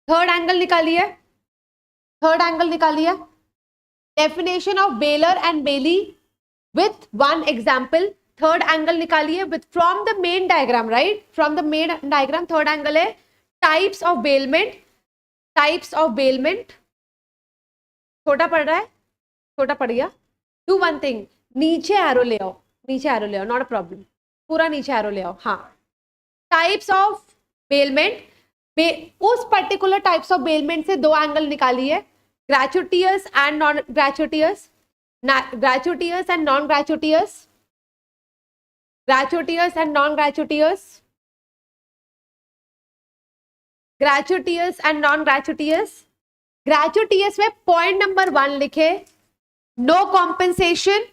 Third angle निकालिए, third angle निकालिए. Definition of bailor and bailee with one example. Third angle निकालिए with from the main diagram, right, from the main diagram. Third angle है types of bailment, types of bailment. छोटा पड़ रहा है, छोटा पड़ गया. डू वन थिंग, नीचे एरो ले आओ, नीचे एरो ले आओ, नॉट अ प्रॉब्लम, पूरा नीचे एरो ले आओ. हाँ, टाइप्स ऑफ बेलमेंट. उस पर्टिकुलर टाइप्स ऑफ बेलमेंट से दो एंगल निकालिए, gratuitous and non gratuitous, gratuitous and non gratuitous, gratuitous and non gratuitous, gratuitous and non gratuitous. Gratuitous में पॉइंट नंबर 1 लिखे, नो कॉम्पेंसेशन.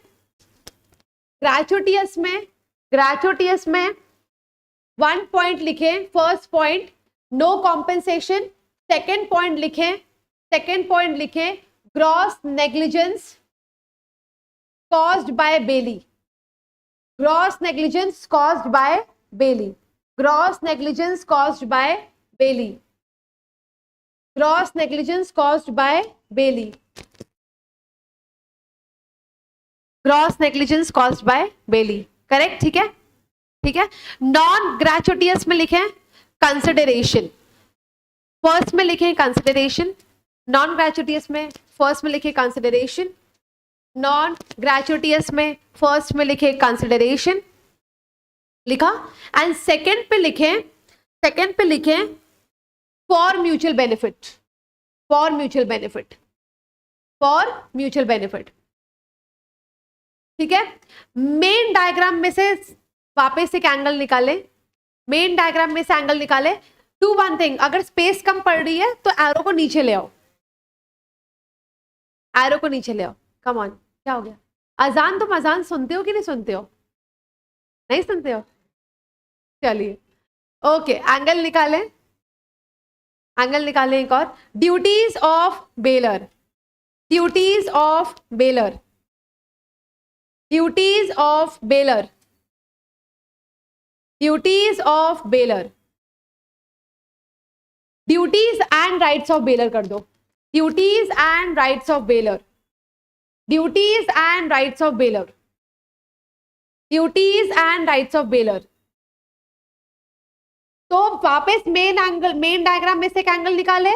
ग्रेचुटियस में 1 पॉइंट लिखे, first point no compensation. Second point लिखे, second point लिखे gross negligence caused by bailee, gross negligence caused by bailee, gross negligence caused by bailee, gross negligence caused by bailee, gross negligence caused by bailee. Correct, ठीक है, ठीक है. Non ग्रेचुटियस में लिखे consideration, first में लिखे consideration. Non ग्रेचुटियस में first में लिखे कंसिडरेशन, नॉन ग्रेचुटियस में फर्स्ट में लिखे कंसिडरेशन, लिखा. एंड सेकंड पे लिखे, सेकंड पे लिखे for mutual benefit, for mutual benefit, for mutual benefit. ठीक है. मेन डायग्राम में से वापस एक एंगल निकाले, मेन डायग्राम में से एंगल निकाले. डू वन थिंग, अगर स्पेस कम पड़ रही है तो एरो को नीचे ले आओ, एरो को नीचे ले आओ. कम ऑन, क्या हो गया? अजान, तुम अजान सुनते हो कि नहीं सुनते हो? नहीं सुनते हो? चलिए, ओके, एंगल निकाले, एंगल निकाले एक और. Duties of baler, duties of baler, duties of baler, duties of baler. Duties and rights of baler कर दो, duties and rights of baler, duties and rights of baler, duties and rights of baler. तो वापस main angle, main diagram में से एक angle निकाले.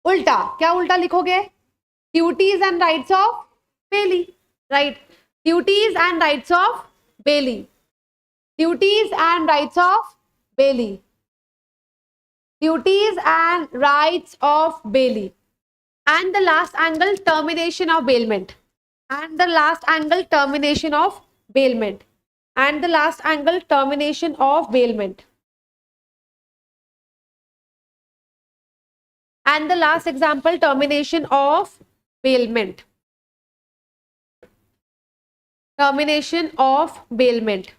उल्टा, क्या उल्टा लिखोगे? Duties and rights of belly, right. Duties and rights of belly, duties and rights of belly, duties and rights of Bailey. And the last angle, termination of bailment. And the last angle, termination of bailment. And the last angle, termination of bailment. And the last example, termination of bailment. Termination of bailment.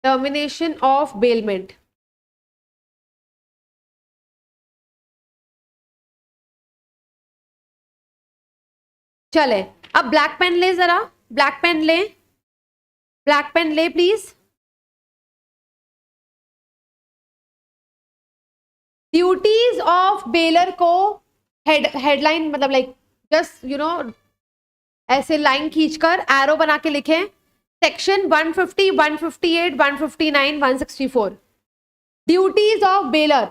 Termination of bailment. चले, अब black pen ले, जरा black pen ले, black pen ले please. Duties of baler को headline मतलब like just you know ऐसे line खींचकर एरो बना के लिखें. Section 150, 158, 159, 164. Duties of baler,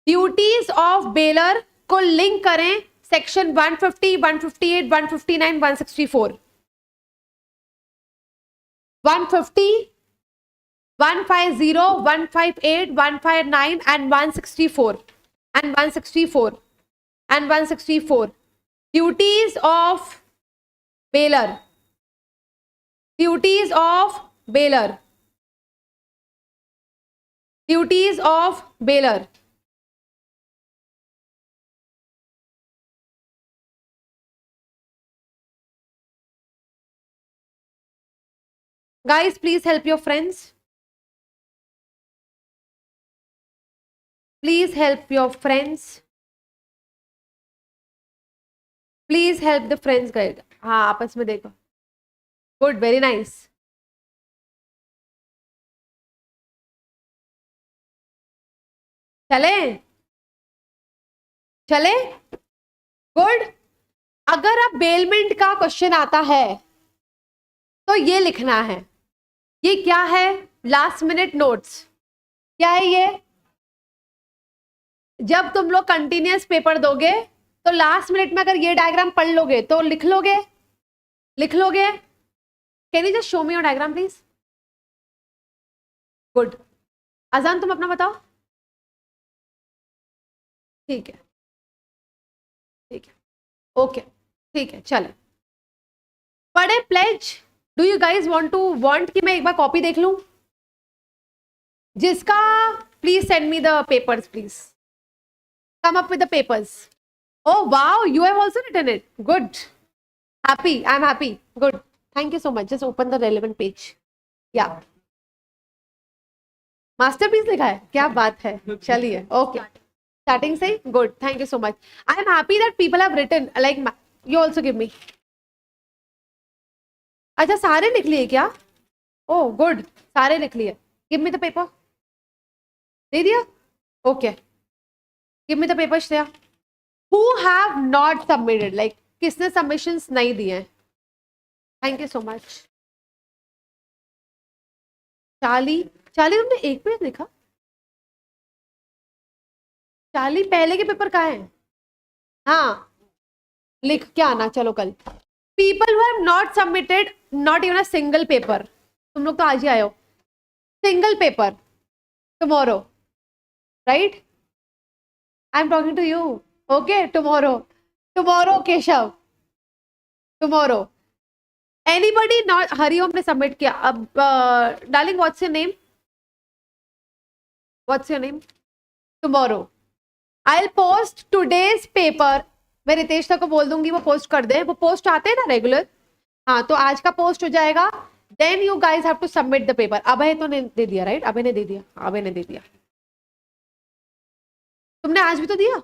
duties of baler को लिंक करें section 150, 158, 159, 164. 150, 150, 158, 159 and 164. and 164 and 164. Duties of bailer. Duties of bailer. Duties of bailer. Guys, please help your friends. Please help your friends. Please help the friends guys. हाँ आपस में देखो. Good, very nice. चले चले. Good. अगर अब bailment का question आता है तो ये लिखना है. ये क्या है? Last minute notes. क्या है ये? जब तुम लोग कंटिन्यूअस पेपर दोगे तो लास्ट मिनट में अगर ये डायग्राम पढ़ लोगे तो लिख लोगे. लिख लोगे. Can you just show me your diagram please? Good. अजान तुम अपना बताओ. ठीक है ठीक है. ओके ठीक है. चले पढ़े pledge. Do you guys want कि मैं एक बार कॉपी देख लूं? जिसका please send me the papers please. Come up with the papers. Oh wow, you have also written it. Good. Happy. I'm happy. Good. Thank you so much. Just open the relevant page. Yeah. Masterpiece लिखा है. क्या बात है. चलिए. Okay. Starting से. Good. Thank you so much. I am happy that people have written like you also give me. अच्छा सारे लिख लिए क्या? Oh good. सारे लिख लिए. Give me the paper. दे दिया? Okay. Give me the paper Shreya. Who have not submitted? Like किसने submissions नहीं दिए? Thank you so much. चाली तुमने एक पेज लिखा? चाली पहले के पेपर कहाँ है? हाँ लिख के आना. चलो कल. People who have not submitted not even a single paper. तुम लोग तो आज ही आए हो. Single paper tomorrow, right? I'm talking to you. Okay, tomorrow Keshav. Tomorrow. Anybody not? Hariom ने सबमिट किया. अब darling what's your name? What's your name? Tomorrow I will post today's paper. मैं रितेश को बोल दूंगी वो पोस्ट कर दे. वो पोस्ट आते हैं ना रेगुलर. हाँ तो आज का पोस्ट हो जाएगा. Then you guys have to submit the paper. Abhay तो ने दे दिया राइट? अभय ने दे दिया. अभय ने दे दिया. तुमने आज भी तो दिया.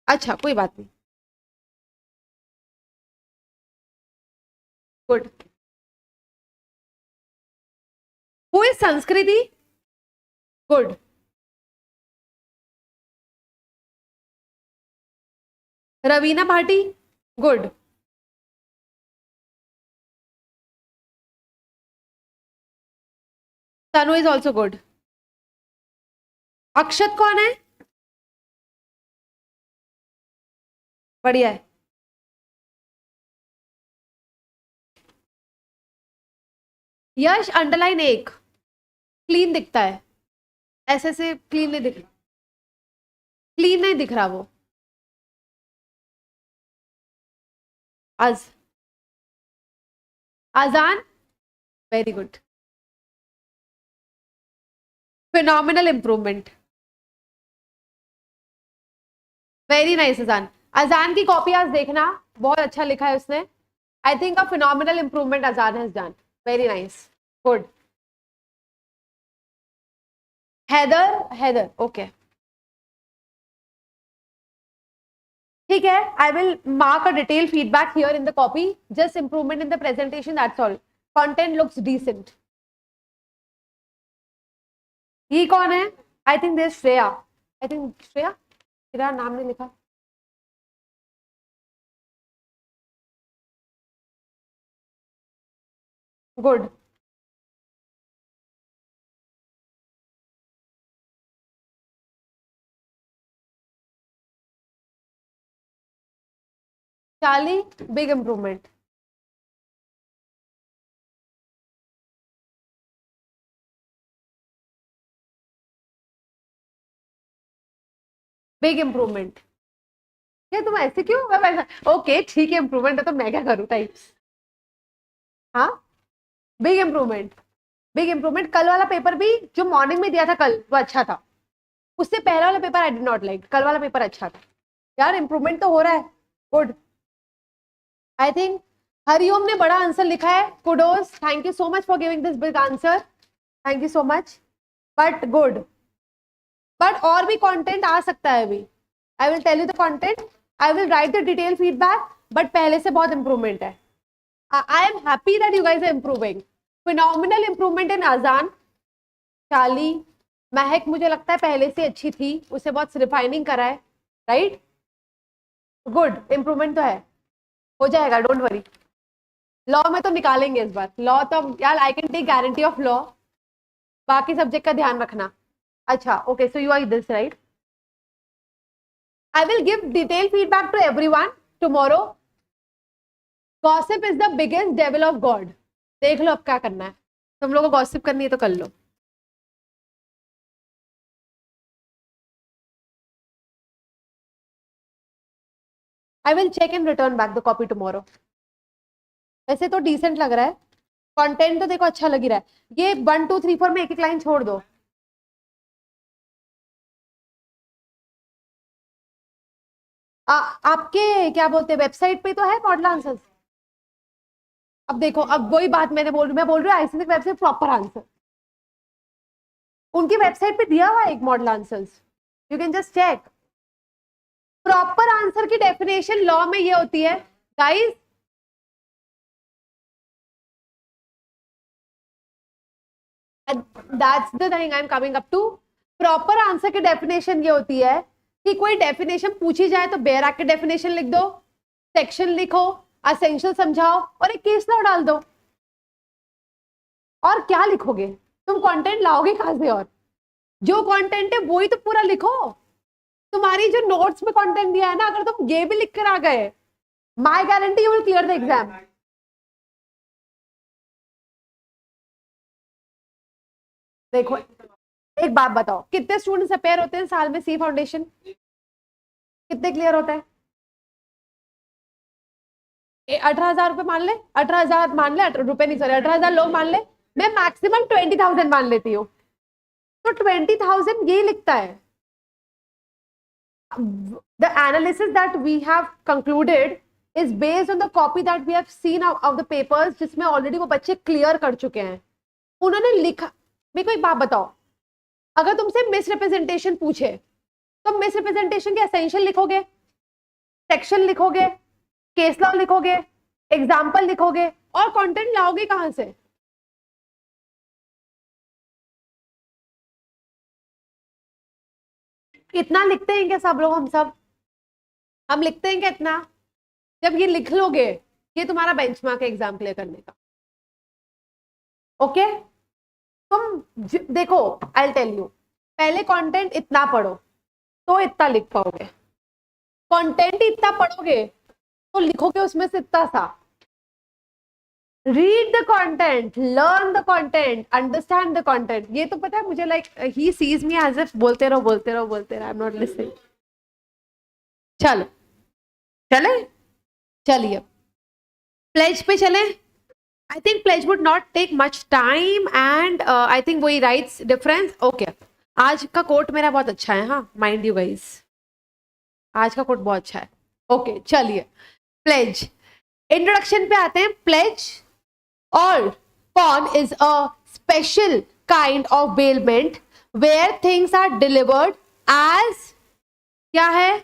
अच्छा कोई बात नहीं. Good. Who is Sanskriti? Good. Raveena Bhati. Good. Tanu is also good. Akshat कौन है? बढ़िया है. यश अंडरलाइन 1. क्लीन दिखता है. ऐसे से क्लीन नहीं दिख. क्लीन नहीं दिख रहा वो. अजान very good. Phenomenal improvement. Very nice अजान. अजान की कॉपी आज देखना. बहुत अच्छा लिखा है उसने. I think a phenomenal improvement Azaan has done. Very nice. Good. Haider okay ठीक है. I will mark a detail feedback here in the copy. Just improvement in the presentation that's all. Content looks decent. ये कौन है? I think this Shreya. I think Shreya. मेरा नाम नहीं लिखा. Good. चाली बिग इंप्रूवमेंट. Big improvement. क्या तुम ऐसे क्यों, मैं वैसा ओके ठीक है, इम्प्रूवमेंट है तो मैं क्या करूँ टाइप्स। हाँ बिग इम्प्रूवमेंट, बिग इम्प्रूवमेंट। कल वाला पेपर भी जो मॉर्निंग में दिया था कल वो अच्छा था, उससे पहला वाला paper I did not like, कल वाला पेपर अच्छा था यार, इम्प्रूवमेंट तो हो रहा है, गुड। आई थिंक हरिओम ने बड़ा आंसर लिखा है, kudos, thank you so much for giving this big answer, thank you so much, but good. But और भी कंटेंट आ सकता है अभी, I will tell you the content, I will write the detail feedback, but पहले से बहुत improvement है। I am happy that you guys are improving, phenomenal improvement in Azaan, Shali, महक मुझे लगता है पहले से अच्छी थी, उसे बहुत रिफाइनिंग करा है, राइट, गुड, इम्प्रूवमेंट तो है, हो जाएगा, डोंट वरी। लॉ में तो निकालेंगे इस बार, लॉ तो यार I can take guarantee of law, बाकी सब्जेक्ट का ध्यान रखना। अच्छा okay, so you are this right, I will give detail feedback to everyone tomorrow. Gossip is the biggest devil of God, देख लो अब क्या करना है, तुम लोगों को गॉसिप करनी है तो कर लो। I will check and return back the copy tomorrow. वैसे तो डिसेंट लग रहा है, कंटेंट तो देखो अच्छा लग ही रहा है, ये 1 2 3 4 में एक एक लाइन छोड़ दो। आपके क्या बोलते हैं वेबसाइट पे तो है मॉडल आंसर्स। अब देखो, अब वही बात मैं बोल रही हूँ आईसीएसई वेबसाइट प्रॉपर आंसर, उनकी वेबसाइट पे दिया हुआ है एक model answers, you can just check. Proper answer की डेफिनेशन लॉ में ये होती है guys, that's the thing I am coming up to. Proper answer की डेफिनेशन ये होती है कि कोई डेफिनेशन पूछी जाए तो बेयर एक्ट की डेफिनेशन लिख दो, सेक्शन लिखो, असेंशियल समझाओ और एक केस लॉ डाल दो, और क्या लिखोगे तुम, कंटेंट लाओगे कहां से, और जो कंटेंट है वही तो पूरा लिखो। तुम्हारी जो नोट्स में कंटेंट दिया है ना, अगर तुम ये भी लिख कर आ गए, my guarantee you will clear the exam. देखो एक बात बताओ, कितने स्टूडेंट्स अपेयर होते हैं साल में सी फाउंडेशन, कितने क्लियर होता है? 18,000 रुपए मान ले, 18,000 मान ले, रुपए नहीं सॉरी 18,000 लोग मान ले, मैं मैक्सिमम 20,000 मान लेती हूँ, तो 20,000 ये लिखता है। The analysis that we have concluded is based on the copy that we have seen of the papers, जिसमें ऑलरेडी वो बच्चे क्लियर कर चुके हैं, उन्होंने लिखा। मेरे को एक बात बताओ, अगर तुमसे मिस रिप्रेजेंटेशन पूछे तो मिस रिप्रेजेंटेशन के एसेंशियल लिखोगे, सेक्शन लिखोगे, केस लॉ लिखोगे, एग्जाम्पल लिखोगे, और कंटेंट लाओगे कहां से? इतना लिखते हैं क्या सब लोग, हम लिखते हैं क्या इतना? जब ये लिख लोगे, ये तुम्हारा बेंचमार्क है एग्जाम क्लियर करने का, ओके? देखो आई टेल यू, पहले कंटेंट इतना पढ़ो तो इतना लिख पाओगे, कंटेंट इतना पढ़ोगे तो लिखोगे उसमें से इतना सा। Read the content, learn the content, understand the content. ये तो पता है मुझे, like he sees me as if बोलते रहो बोलते रहो बोलते रहो, आई एम नॉट लिसनिंग। चलो चले, चलिए प्लेज पे चले। I think pledge would not take much time and I think वही राइट्स डिफरेंस, ओके। आज का कोट मेरा बहुत अच्छा है, हाँ माइंड यू गाइस, आज का कोट बहुत अच्छा है, ओके चलिए। प्लेज, इंट्रोडक्शन पे आते हैं। प्लेज और pawn is a special kind of bailment where things are delivered as क्या है,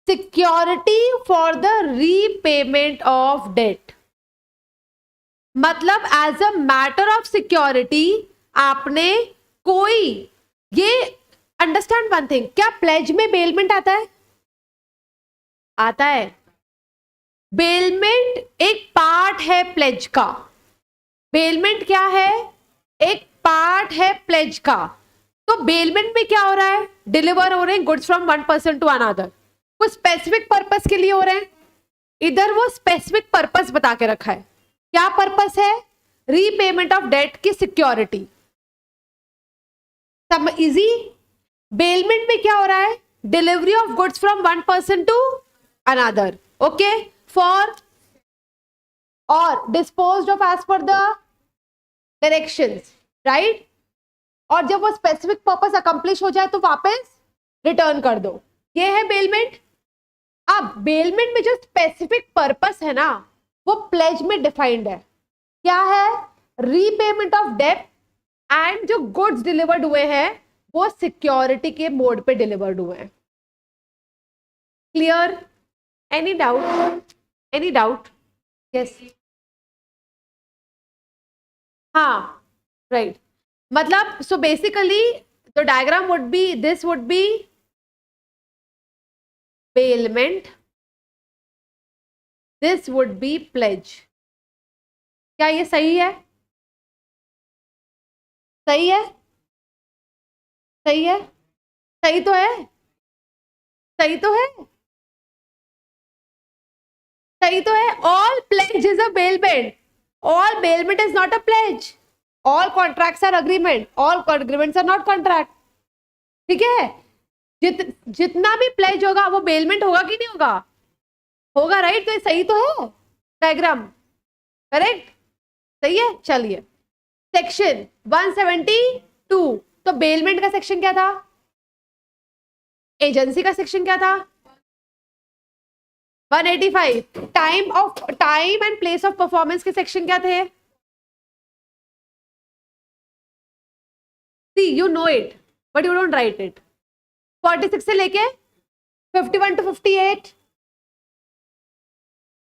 security for the repayment of debt. मतलब as a matter of security आपने कोई, ये अंडरस्टैंड वन थिंग, क्या प्लेज में बेलमेंट आता है? आता है। बेलमेंट एक पार्ट है प्लेज का, बेलमेंट क्या है, एक पार्ट है प्लेज का। तो बेलमेंट में क्या हो रहा है, डिलीवर हो रहे हैं goods from one person to another, वो स्पेसिफिक पर्पस के लिए हो रहे हैं। इधर वो स्पेसिफिक पर्पस बता के रखा है, क्या पर्पस है, रीपेमेंट ऑफ डेट की सिक्योरिटी। सब इजी। बेलमेंट में क्या हो रहा है, delivery of goods from one person to another, okay, for और disposed of as per the directions, right. और जब वो स्पेसिफिक पर्पस अकम्प्लिश हो जाए तो वापस रिटर्न कर दो, ये है बेलमेंट। अब बेलमेंट में जो स्पेसिफिक पर्पस है ना वो प्लेज में डिफाइंड है, क्या है, रीपेमेंट ऑफ डेट, एंड जो गुड्स डिलीवर्ड हुए हैं वो सिक्योरिटी के मोड पे डिलीवर्ड हुए हैं। Clear? Any doubt? Any doubt? Yes, हाँ, राइट। मतलब so basically the diagram would be, this would be bailment, this would be pledge। क्या ये सही है? सही है? सही है? सही तो है? सही तो है? सही तो है? All pledge is a bailment. All bailment is not a pledge. All contracts are agreement. All agreements are not contract. ठीक है? जितना भी प्लेज होगा वो बेलमेंट होगा कि नहीं होगा? होगा, राइट। तो ये सही तो है डायग्राम, करेक्ट, सही है। चलिए सेक्शन 172, तो बेलमेंट का सेक्शन क्या था? एजेंसी का सेक्शन क्या था? 185। Time and place of performance के सेक्शन क्या थे? See you know it but you don't write it. 46 से लेके 51 to 58,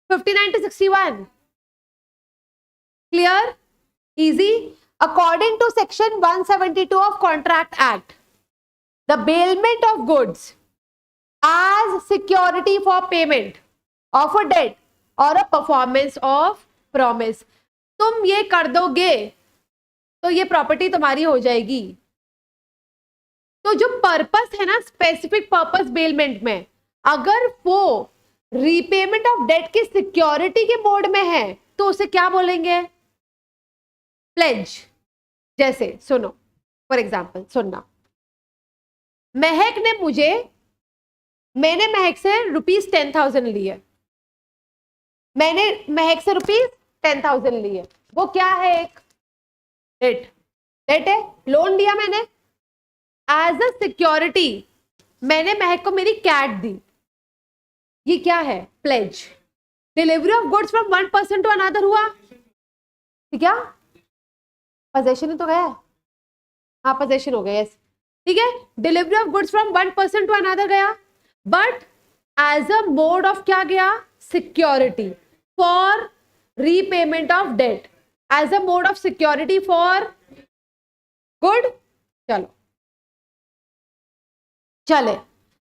59 to 61। Clear? Easy. According to section 172 of contract act, the bailment of goods as security for payment of a debt और a performance of promise, तुम ये कर दोगे तो ये property तुम्हारी हो जाएगी। तो जो पर्पस है ना, स्पेसिफिक पर्पस बेलमेंट में, अगर वो रीपेमेंट ऑफ डेट की सिक्योरिटी के मोड में है तो उसे क्या बोलेंगे? प्लेज। जैसे सुनो, फॉर एग्जांपल सुनना, मैंने महक से ₹10,000 लिए, मैंने महक से ₹10,000 लिए, वो क्या है? एक डेट है, लोन दिया मैंने, एज अ सिक्योरिटी मैंने महक को मेरी कैट दी, ये क्या है? Pledge. Delivery of goods from one person to another हुआ, ठीक है, पोजेशन ही तो गया, हाँ पोजेशन हो गया, यस, ठीक है। Delivery of goods from one person to another गया, but as a mode of क्या गया? Security for repayment of debt, as a mode of security for good. चले,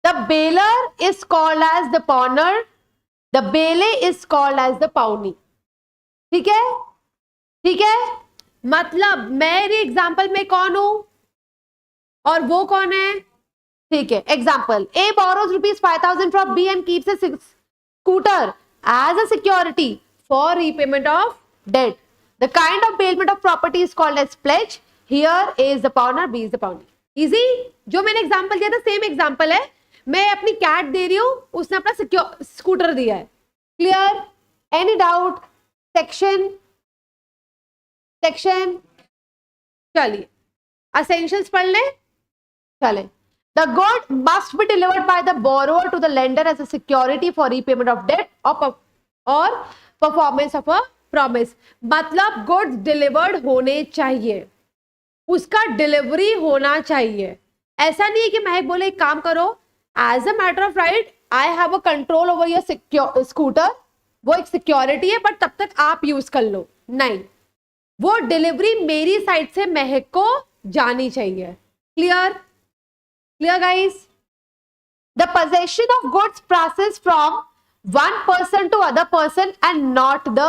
the bailor is called as the pawnor, the bailee is called as the pawnee. ठीक है, ठीक है, मतलब मेरी example में कौन हूं और वो कौन है? ठीक है, example, A borrows ₹5,000 from B and keeps a scooter as a security for repayment of debt. The kind of bailment of property is called as pledge. Here A is the pawnor, B is the pawnee. Easy. जो मैंने example दिया था same example है, मैं अपनी cat दे रही हूं, उसने अपना स्कूटर दिया है। क्लियर? Any doubt? सेक्शन चलिए असेंशियल्स पढ़ लें। चले, the good must be delivered by the borrower to the lender as a security for repayment of debt और परफॉर्मेंस ऑफ अ प्रॉमिस। मतलब गुड्स डिलीवर्ड होने चाहिए, उसका डिलीवरी होना चाहिए। ऐसा नहीं है कि महक बोले एक काम करो, as a matter of right I have a control over your scooter, वो एक सिक्योरिटी है बट तब तक आप यूज कर लो, नहीं, वो डिलीवरी मेरी साइड से महक को जानी चाहिए। Clear? Clear guys? The possession of goods passes from one person to other person and not the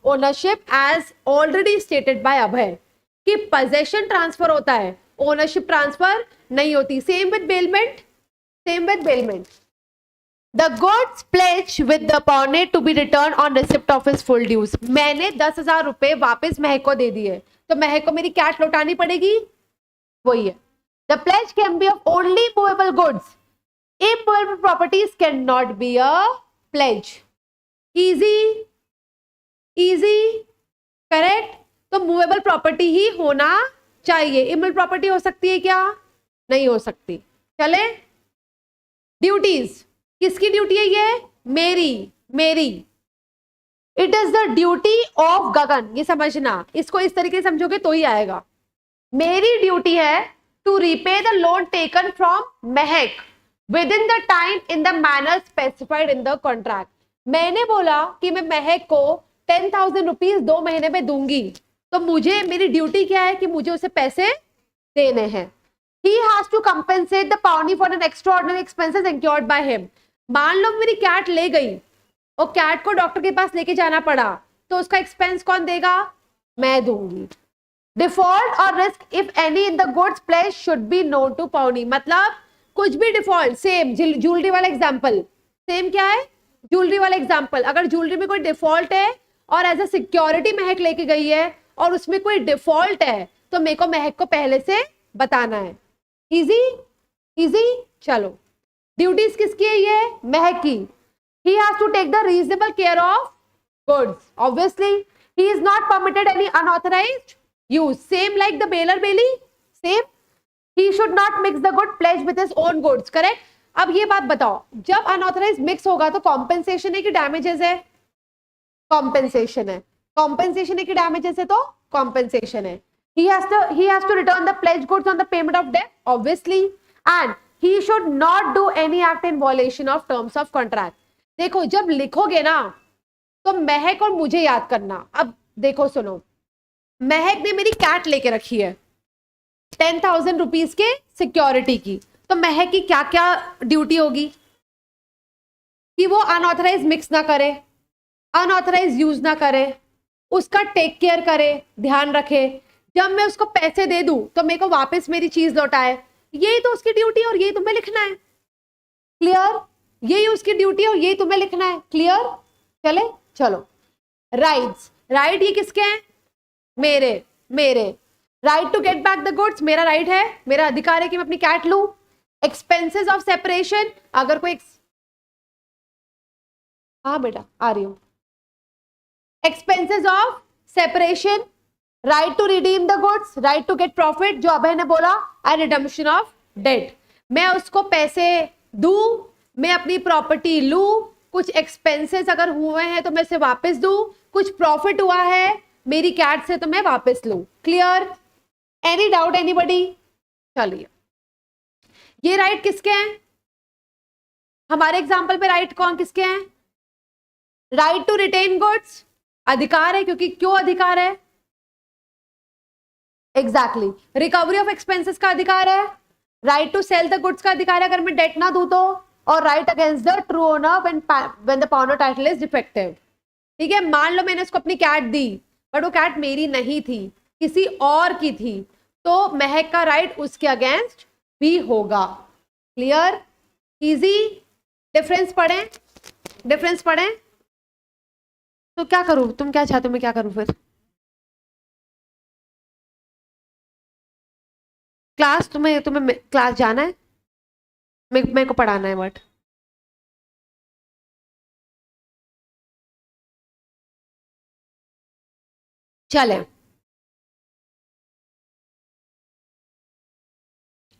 ownership, as already stated by Abhay कि पोजेशन ट्रांसफर होता है, ओनरशिप ट्रांसफर नहीं होती। Same with bailment, the goods pledge with the pawnee to be return on receipt of his full dues. मैंने 10,000 रुपए वापस महक को दे दिए, तो महक को मेरी कैट लौटानी पड़ेगी, वही है। The pledge can be of only movable goods Immovable properties cannot be a pledge. Easy, easy, correct. तो मूवेबल प्रॉपर्टी ही होना चाहिए. इमूवेबल प्रॉपर्टी हो सकती है क्या? नहीं हो सकती. चले. ड्यूटीज, किसकी ड्यूटी है ये? मेरी. It is the duty of Gagan. ये समझना, इसको इस तरीके से समझोगे तो ही आएगा. मेरी ड्यूटी है to repay the loan taken from Mehak within the time in the manner specified in the contract. मैंने बोला कि मैं महक को 10,000 रुपीज 2 महीने में दूंगी, तो मुझे, मेरी ड्यूटी क्या है कि मुझे उसे पैसे देने हैं. He has to compensate the pawnee for an extraordinary expenses incurred by him. मान लो मेरी कैट ले गई और कैट को डॉक्टर के पास लेके जाना पड़ा, तो उसका एक्सपेंस कौन देगा? मैं दूंगी. डिफॉल्ट और risk if any in the goods place should be known to pawnee. मतलब कुछ भी डिफॉल्ट, सेम ज्वेलरी वाला एग्जांपल, सेम क्या है? ज्वेलरी वाला एग्जांपल. अगर ज्वेलरी में कोई डिफॉल्ट है और एज अ सिक्योरिटी महक लेके गई है और उसमें कोई डिफॉल्ट है, तो मेरे को महक को पहले से बताना है. Easy, easy. चलो, ड्यूटीज किसकी है? ये महक की. He has to take the reasonable care of goods. Obviously, he is not permitted any unauthorized use. Same like the bailor bailey. Same. He should not mix the good pledge with his own goods. Correct? अब ये बात बताओ, जब unauthorized mix होगा तो compensation है कि damages है? कॉम्पेंसेशन है. कॉम्पेंसेशन है कि डैमेजेस है? तो कॉम्पेंसेशन है. He has to return the pledged goods on the payment of debt, obviously, and he should not do any act in violation of terms of contract. देखो, जब लिखोगे ना तो महक और मुझे याद करना. अब देखो, सुनो, महक ने मेरी कैट लेके रखी है 10,000 रुपीज के सिक्योरिटी की, तो महक की क्या क्या ड्यूटी होगी? कि वो अनऑथराइज मिक्स ना करे, अनऑथराइज यूज ना करे, उसका टेक केयर करे, ध्यान रखे. जब मैं उसको पैसे दे दूं तो मेरे को वापस मेरी चीज लौटाए. यही तो उसकी ड्यूटी और यही तुम्हें लिखना है. क्लियर? यही उसकी ड्यूटी और यही तुम्हें लिखना है. क्लियर? चले. चलो, राइट्स. राइट ये किसके हैं? मेरे. Right to get back the goods मेरा राइट है, मेरा अधिकार है कि मैं अपनी कैट लूं. एक्सपेंसेस ऑफ सेपरेशन, अगर कोई हाँ बेटा आ रही हूं. Expenses of separation, right to redeem the goods, right to get profit जो अभय ने बोला, एंड रिडम्पशन ऑफ डेट. मैं उसको पैसे दूं, मैं अपनी प्रॉपर्टी लूं, कुछ एक्सपेंसेस अगर हुए हैं तो मैं उसे वापस दूं, कुछ प्रॉफिट हुआ है मेरी कैट से तो मैं वापस लूं. क्लियर? Any doubt anybody? चलिए, ये राइट किसके हैं? हमारे एग्जांपल पे राइट कौन किसके हैं? राइट टू रिटेन गुड्स अधिकार है, क्योंकि क्यों अधिकार है? एग्जैक्टली. रिकवरी ऑफ एक्सपेंसेस का अधिकार है. Right to sell the goods का अधिकार है अगर मैं डेट ना दूं तो. और right against the true owner when the pounder title is defective. ठीक है, मान लो मैंने उसको अपनी कैट दी, बट वो कैट मेरी नहीं थी, किसी और की थी, तो महक का राइट उसके अगेंस्ट भी होगा. क्लियर? इजी. डिफरेंस पढ़ें, डिफरेंस पढ़ें. तो क्या करूं? तुम क्या चाहते हो मैं क्या करूं फिर? क्लास तुम्हें क्लास जाना है? मेरे को पढ़ाना है बट चले,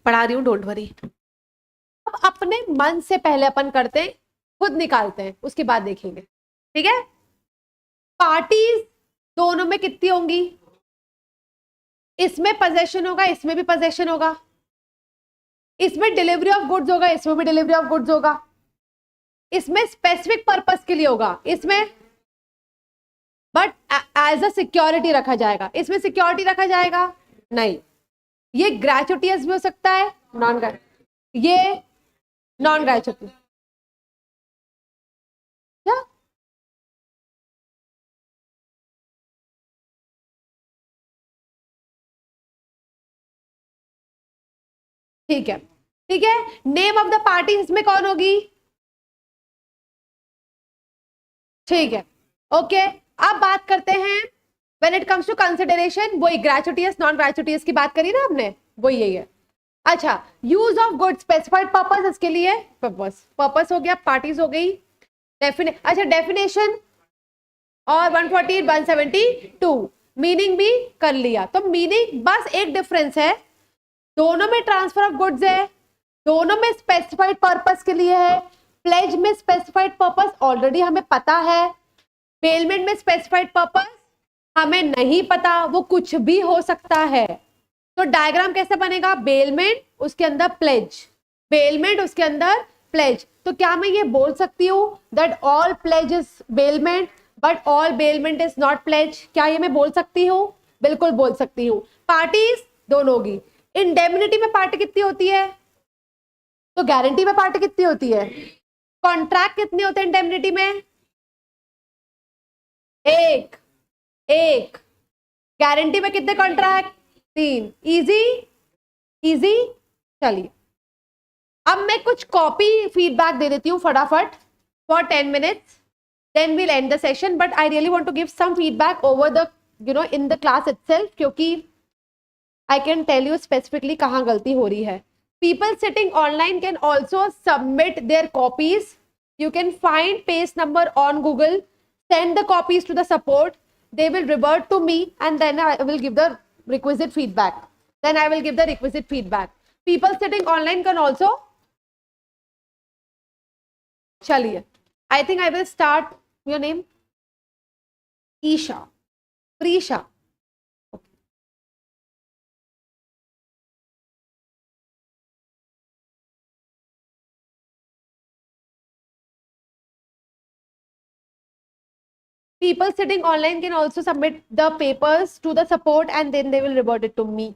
पढ़ा रही हूँ, डोंट वरी. अब अपने मन से पहले अपन करते हैं, खुद निकालते हैं, उसके बाद देखेंगे. ठीक है? पार्टीज दोनों में कितनी होंगी? इसमें पोजेशन होगा, इसमें भी पोजेशन होगा, इसमें डिलीवरी ऑफ गुड्स होगा, इसमें भी डिलीवरी ऑफ गुड्स होगा, इसमें स्पेसिफिक पर्पस के लिए होगा, इसमें बट एज अ सिक्योरिटी रखा जाएगा. इसमें सिक्योरिटी रखा जाएगा नहीं. ये ग्रेचुटियस भी हो सकता है, नॉन ग्रेचुटियस, ये नॉन ग्रेचुटियस. क्या? ठीक है, ठीक है. नेम ऑफ द पार्टी इसमें कौन होगी? ठीक है, ओके. अब बात करते हैं when it comes to consideration, वही ग्रेचुटियस नॉन ग्रेचुटियस की बात करी ना हमने, वो यही है. अच्छा, use of good specified purpose, इसके लिए पर्पस हो गया, पार्टीज हो गई, अच्छा डेफिनेशन और 148 172 मीनिंग भी कर लिया। तो मीनिंग बस एक डिफरेंस है, दोनों में ट्रांसफर ऑफ गुड्स है, दोनों में स्पेसिफाइड पर्पस के लिए है। प्लेज में स्पेसिफाइड पर्पस ऑलरेडी हमें पता है, बेलमेंट में स्पेसिफाइड पर्पस हमें नहीं पता, वो कुछ भी हो सकता है। तो डायग्राम कैसे बनेगा, बेलमेंट उसके अंदर प्लेज, बेलमेंट उसके अंदर प्लेज। तो क्या मैं ये बोल सकती हूँ that all pledge is bailment but all bailment is not pledge? क्या ये मैं बोल सकती हूँ? बिल्कुल बोल सकती हूँ। पार्टीज दोनों होगी। इंडेमनिटी में पार्टी कितनी होती है? तो गारंटी में पार्टी कितनी होती है? कॉन्ट्रैक्ट कितने होते हैं इंडेमनिटी में? एक एक। गारंटी में कितने कॉन्ट्रैक्ट? 3। Easy easy. चलिए अब मैं कुछ कॉपी फीडबैक दे देती हूँ फटाफट for 10 minutes, then we'll end the session, but I really want to give some feedback over the in the class itself, क्योंकि I can tell you specifically कहाँ गलती हो रही है। People sitting online can also submit their copies. You can find page number on Google, send the copies to the support, they will revert to me and then I will give the requisite feedback. People sitting online can also, चलिए I think I will start. Your name? Isha. Prisha. Okay. People sitting online can also submit the papers to the support and then they will revert it to me.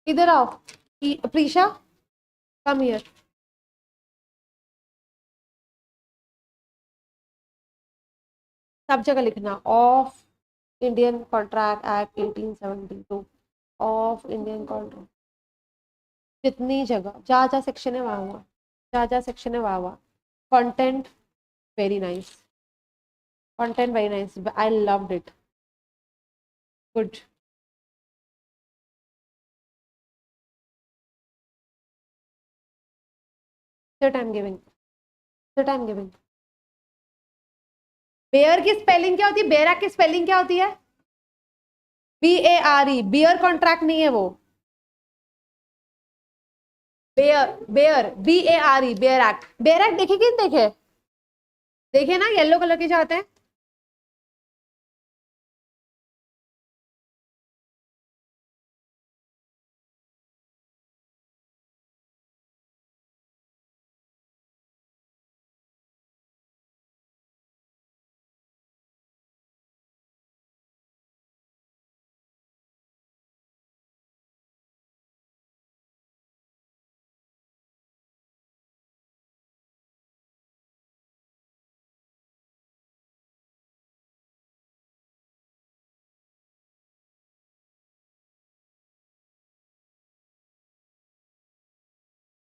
इधर आओ Prisha, come here. सब जगह लिखना of Indian contract act 1872, of Indian contract, जितनी जगह जहाँ जहाँ section है वहाँ वहाँ, जहाँ जहाँ सेक्शन है वहाँ वहाँ। Content very nice, content very nice, I loved it, good. Time giving, time giving. Bare की स्पेलिंग क्या होती है? बेरा की स्पेलिंग क्या होती है? BARE। बियर कॉन्ट्रैक्ट नहीं है वो, bare, bare BARE, bare act. Bare act देखे कि नहीं देखे? देखे ना, येलो कलर के चाहते हैं।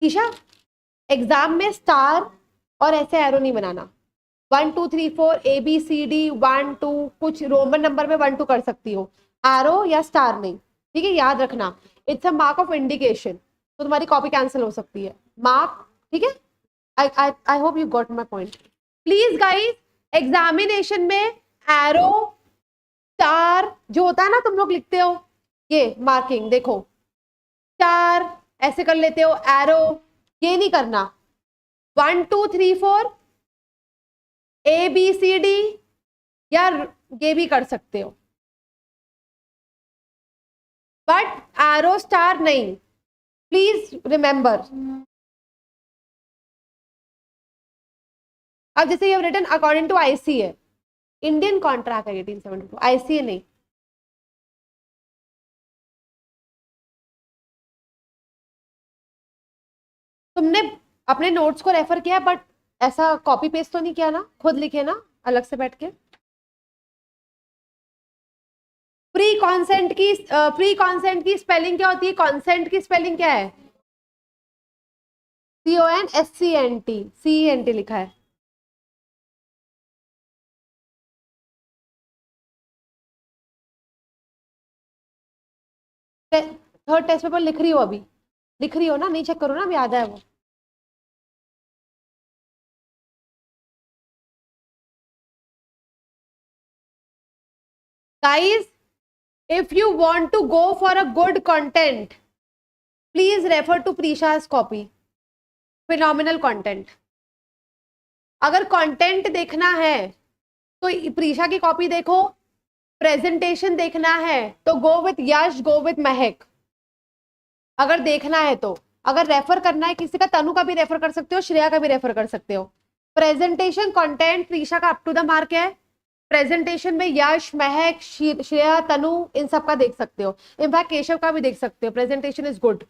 ईशा, एग्जाम में स्टार और ऐसे एरो नहीं बनाना। 1 2 3 4 ABCD 1 2 कुछ रोमन नंबर में 1 2 कर सकती हो, एरो या स्टार नहीं, ठीक है? याद रखना, it's a mark of indication, तो तुम्हारी कॉपी कैंसिल हो सकती है, मार्क, ठीक है? I hope you got my point. Please guys, examination में एरो स्टार जो होता है ना, तुम लोग लिखते हो ये मार्किंग, देखो स्टार ऐसे कर लेते हो, एरो ये नहीं करना। 1 2 3 4 ABCD या ये भी कर सकते हो, बट एरो स्टार नहीं, प्लीज रिमेंबर। अब जैसे ये रिटन अकॉर्डिंग टू IC है, इंडियन कॉन्ट्रैक्ट है 1872, आईसीए नहीं। तुमने अपने नोट्स को रेफर किया बट ऐसा कॉपी पेस्ट तो नहीं किया ना, खुद लिखे ना अलग से बैठ के। प्री कॉन्सेंट की स्पेलिंग क्या होती है? कॉन्सेंट की स्पेलिंग क्या है? CONSCENT, CENT लिखा है। थर्ड टेस्ट पेपर लिख रही हो अभी? लिख रही हो ना? नहीं चेक करो ना, अभी याद है वो। Guys, if you want to go for a good content, please refer to Prisha's copy. Phenomenal content. अगर कंटेंट देखना है तो प्रीशा की कॉपी देखो, प्रेजेंटेशन देखना है तो go with Yash, go with महक। अगर देखना है तो, अगर रेफर करना है किसी का, तनु का भी रेफर कर सकते हो, श्रेया का भी रेफर कर सकते हो। प्रेजेंटेशन कंटेंट प्रीशा का अप टू द मार्क है। प्रेजेंटेशन में यश, महक, श्रेया, तनु, इन सब का देख सकते हो। इनफैक्ट केशव का भी देख सकते हो, presentation is good.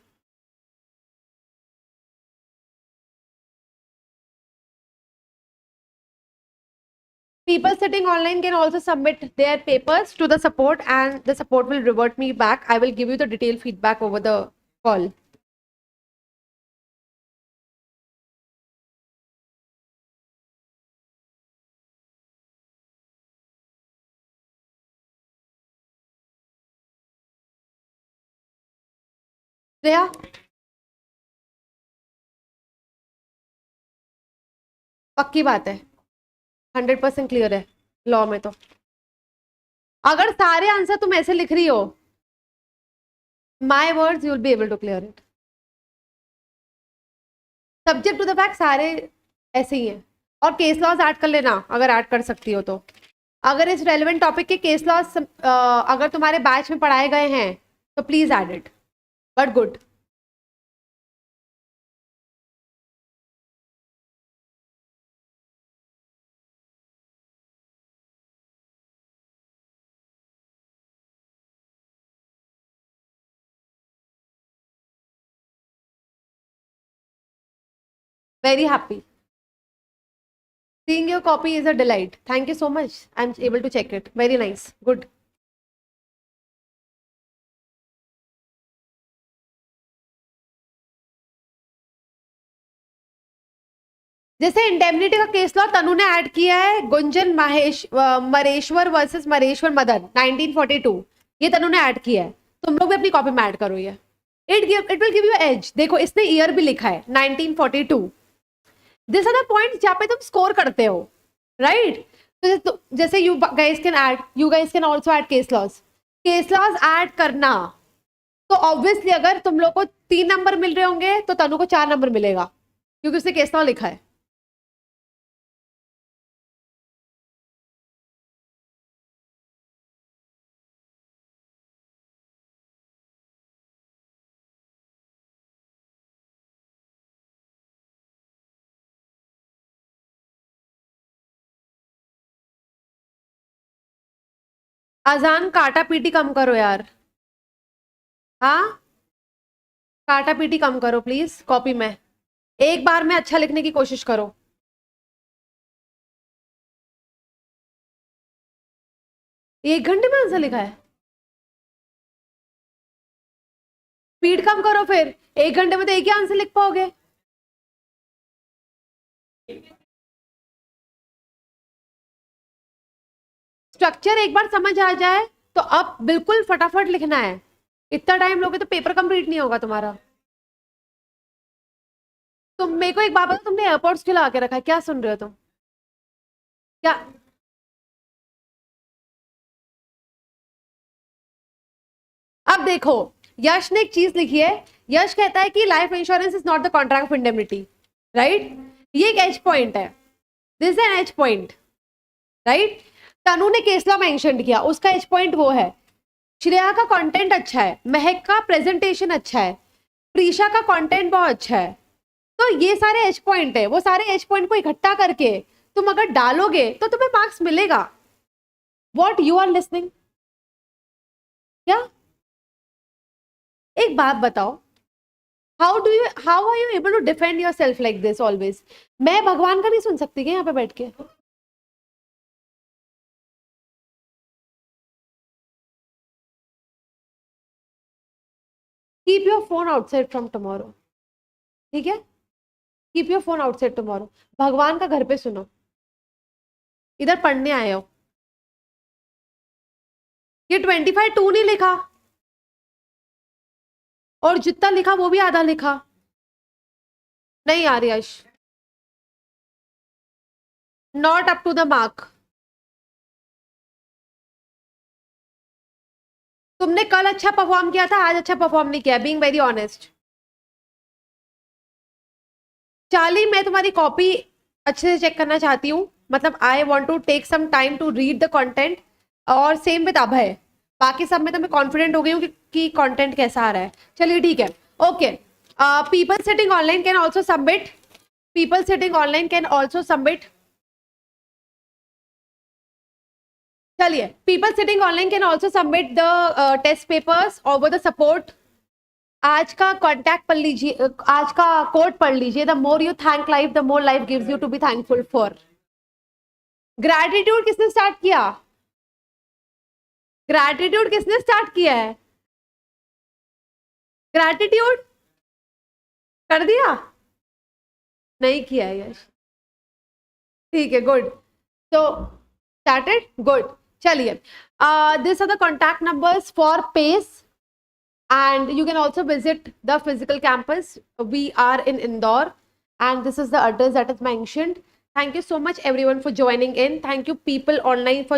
People sitting online can also submit their papers to the support and the support will revert me back. I will give you the detailed feedback over the call. Shreya, पक्की बात है, 100% clear है law में तो। अगर सारे answer तुम ऐसे लिख रही हो, my words, you will be able to clear it. Subject to the fact सारे ऐसे ही हैं। और केस लॉज ऐड कर लेना अगर ऐड कर सकती हो तो। अगर इस रेलिवेंट टॉपिक के केस लॉज अगर तुम्हारे बैच में पढ़ाए गए हैं तो please add it, but good. Very happy. Seeing your copy is a delight. Thank you so much. I'm able to check it. Very nice. Good. जैसे इंडेमनिटी का केस लॉ तनु ने ऐड किया है, गुंजन मरेश्वर वर्सेस मरेश्वर मदन 1942, ये तनु ने ऐड किया है। तुम लोग भी अपनी कॉपी में ऐड करो ये। It will give you edge. देखो इसने ईयर भी लिखा है 1942। दिस आर द पॉइंट्स जहाँ पे तुम स्कोर करते हो, राइट? तो जैसे you guys can also add case laws add करना। तो ऑब्वियसली अगर तुम लोग को 3 नंबर मिल रहे होंगे तो तनु को 4 नंबर मिलेगा, क्योंकि उसने केस लॉ लिखा है। अजान काटा पीटी कम करो यार। हाँ, काटा पीटी कम करो प्लीज कॉपी में। एक बार में अच्छा लिखने की कोशिश करो। एक घंटे में आंसर लिखा है? स्पीड कम करो फिर। एक घंटे में तो एक ही आंसर लिख पाओगे। स्ट्रक्चर एक बार समझ आ जाए तो अब बिल्कुल फटाफट लिखना है। इतना टाइम लोगे तो पेपर कंप्लीट नहीं होगा तुम्हारा। तुम मेरे को एक बात बताओ, तुमने एयरपोर्ट्स क्यों लगा के रखा है? क्या सुन रहे हो तुम? क्या? अब देखो, यश ने एक चीज लिखी है। यश कहता है कि life insurance is not the contract of indemnity, right? ये एक एज पॉइंट है। This an edge point, right? Tanu ने केस लॉ मेंशन किया, उसका एज पॉइंट वो है। श्रेया का कंटेंट अच्छा है, महक का प्रेजेंटेशन अच्छा है, प्रीशा का कंटेंट बहुत अच्छा है। तो ये सारे एज पॉइंट है। वो सारे एज पॉइंट को इकट्ठा करके तुम अगर डालोगे तो तुम्हें मार्क्स मिलेगा। What you are listening? क्या? एक बात बताओ, how are you able to defend yourself like this always? मैं भगवान का नहीं सुन सकती क्या यहाँ पे बैठ के? Keep your phone outside from tomorrow, ठीक है? Keep your phone outside tomorrow. भगवान का घर पे सुनो, इधर पढ़ने आए हो। ये 25 2 नहीं लिखा, और जितना लिखा वो भी आधा लिखा। नहीं यार Yash, not up to the mark. तुमने कल अच्छा परफॉर्म किया था, आज अच्छा परफॉर्म नहीं किया, बीइंग वेरी ऑनेस्ट। चार्ली, मैं तुम्हारी कॉपी अच्छे से चेक करना चाहती हूँ, मतलब I want to take some time to read the content, और सेम विद अभय। बाकी सब में तो मैं कॉन्फिडेंट हो गई हूँ कि कंटेंट कैसा आ रहा है। चलिए ठीक है, okay. People sitting online can also submit, people sitting online can also submit. चलिए, people sitting online can also submit the test papers over the support. आज का कॉन्टैक्ट पढ़ लीजिए, आज का कोट पढ़ लीजिए, the more you thank life the more life gives you to be thankful for. Gratitude किसने स्टार्ट किया? ग्रैटिट्यूड किसने स्टार्ट किया है? ग्रैटिट्यूड कर दिया? नहीं किया है यश, ठीक है, गुड। तो स्टार्टेड, गुड। चलिए, this are the contact numbers for pace, and you can also visit the physical campus. We are in Indore, and this is the address that is mentioned. Thank you so much everyone for joining in. Thank you people online for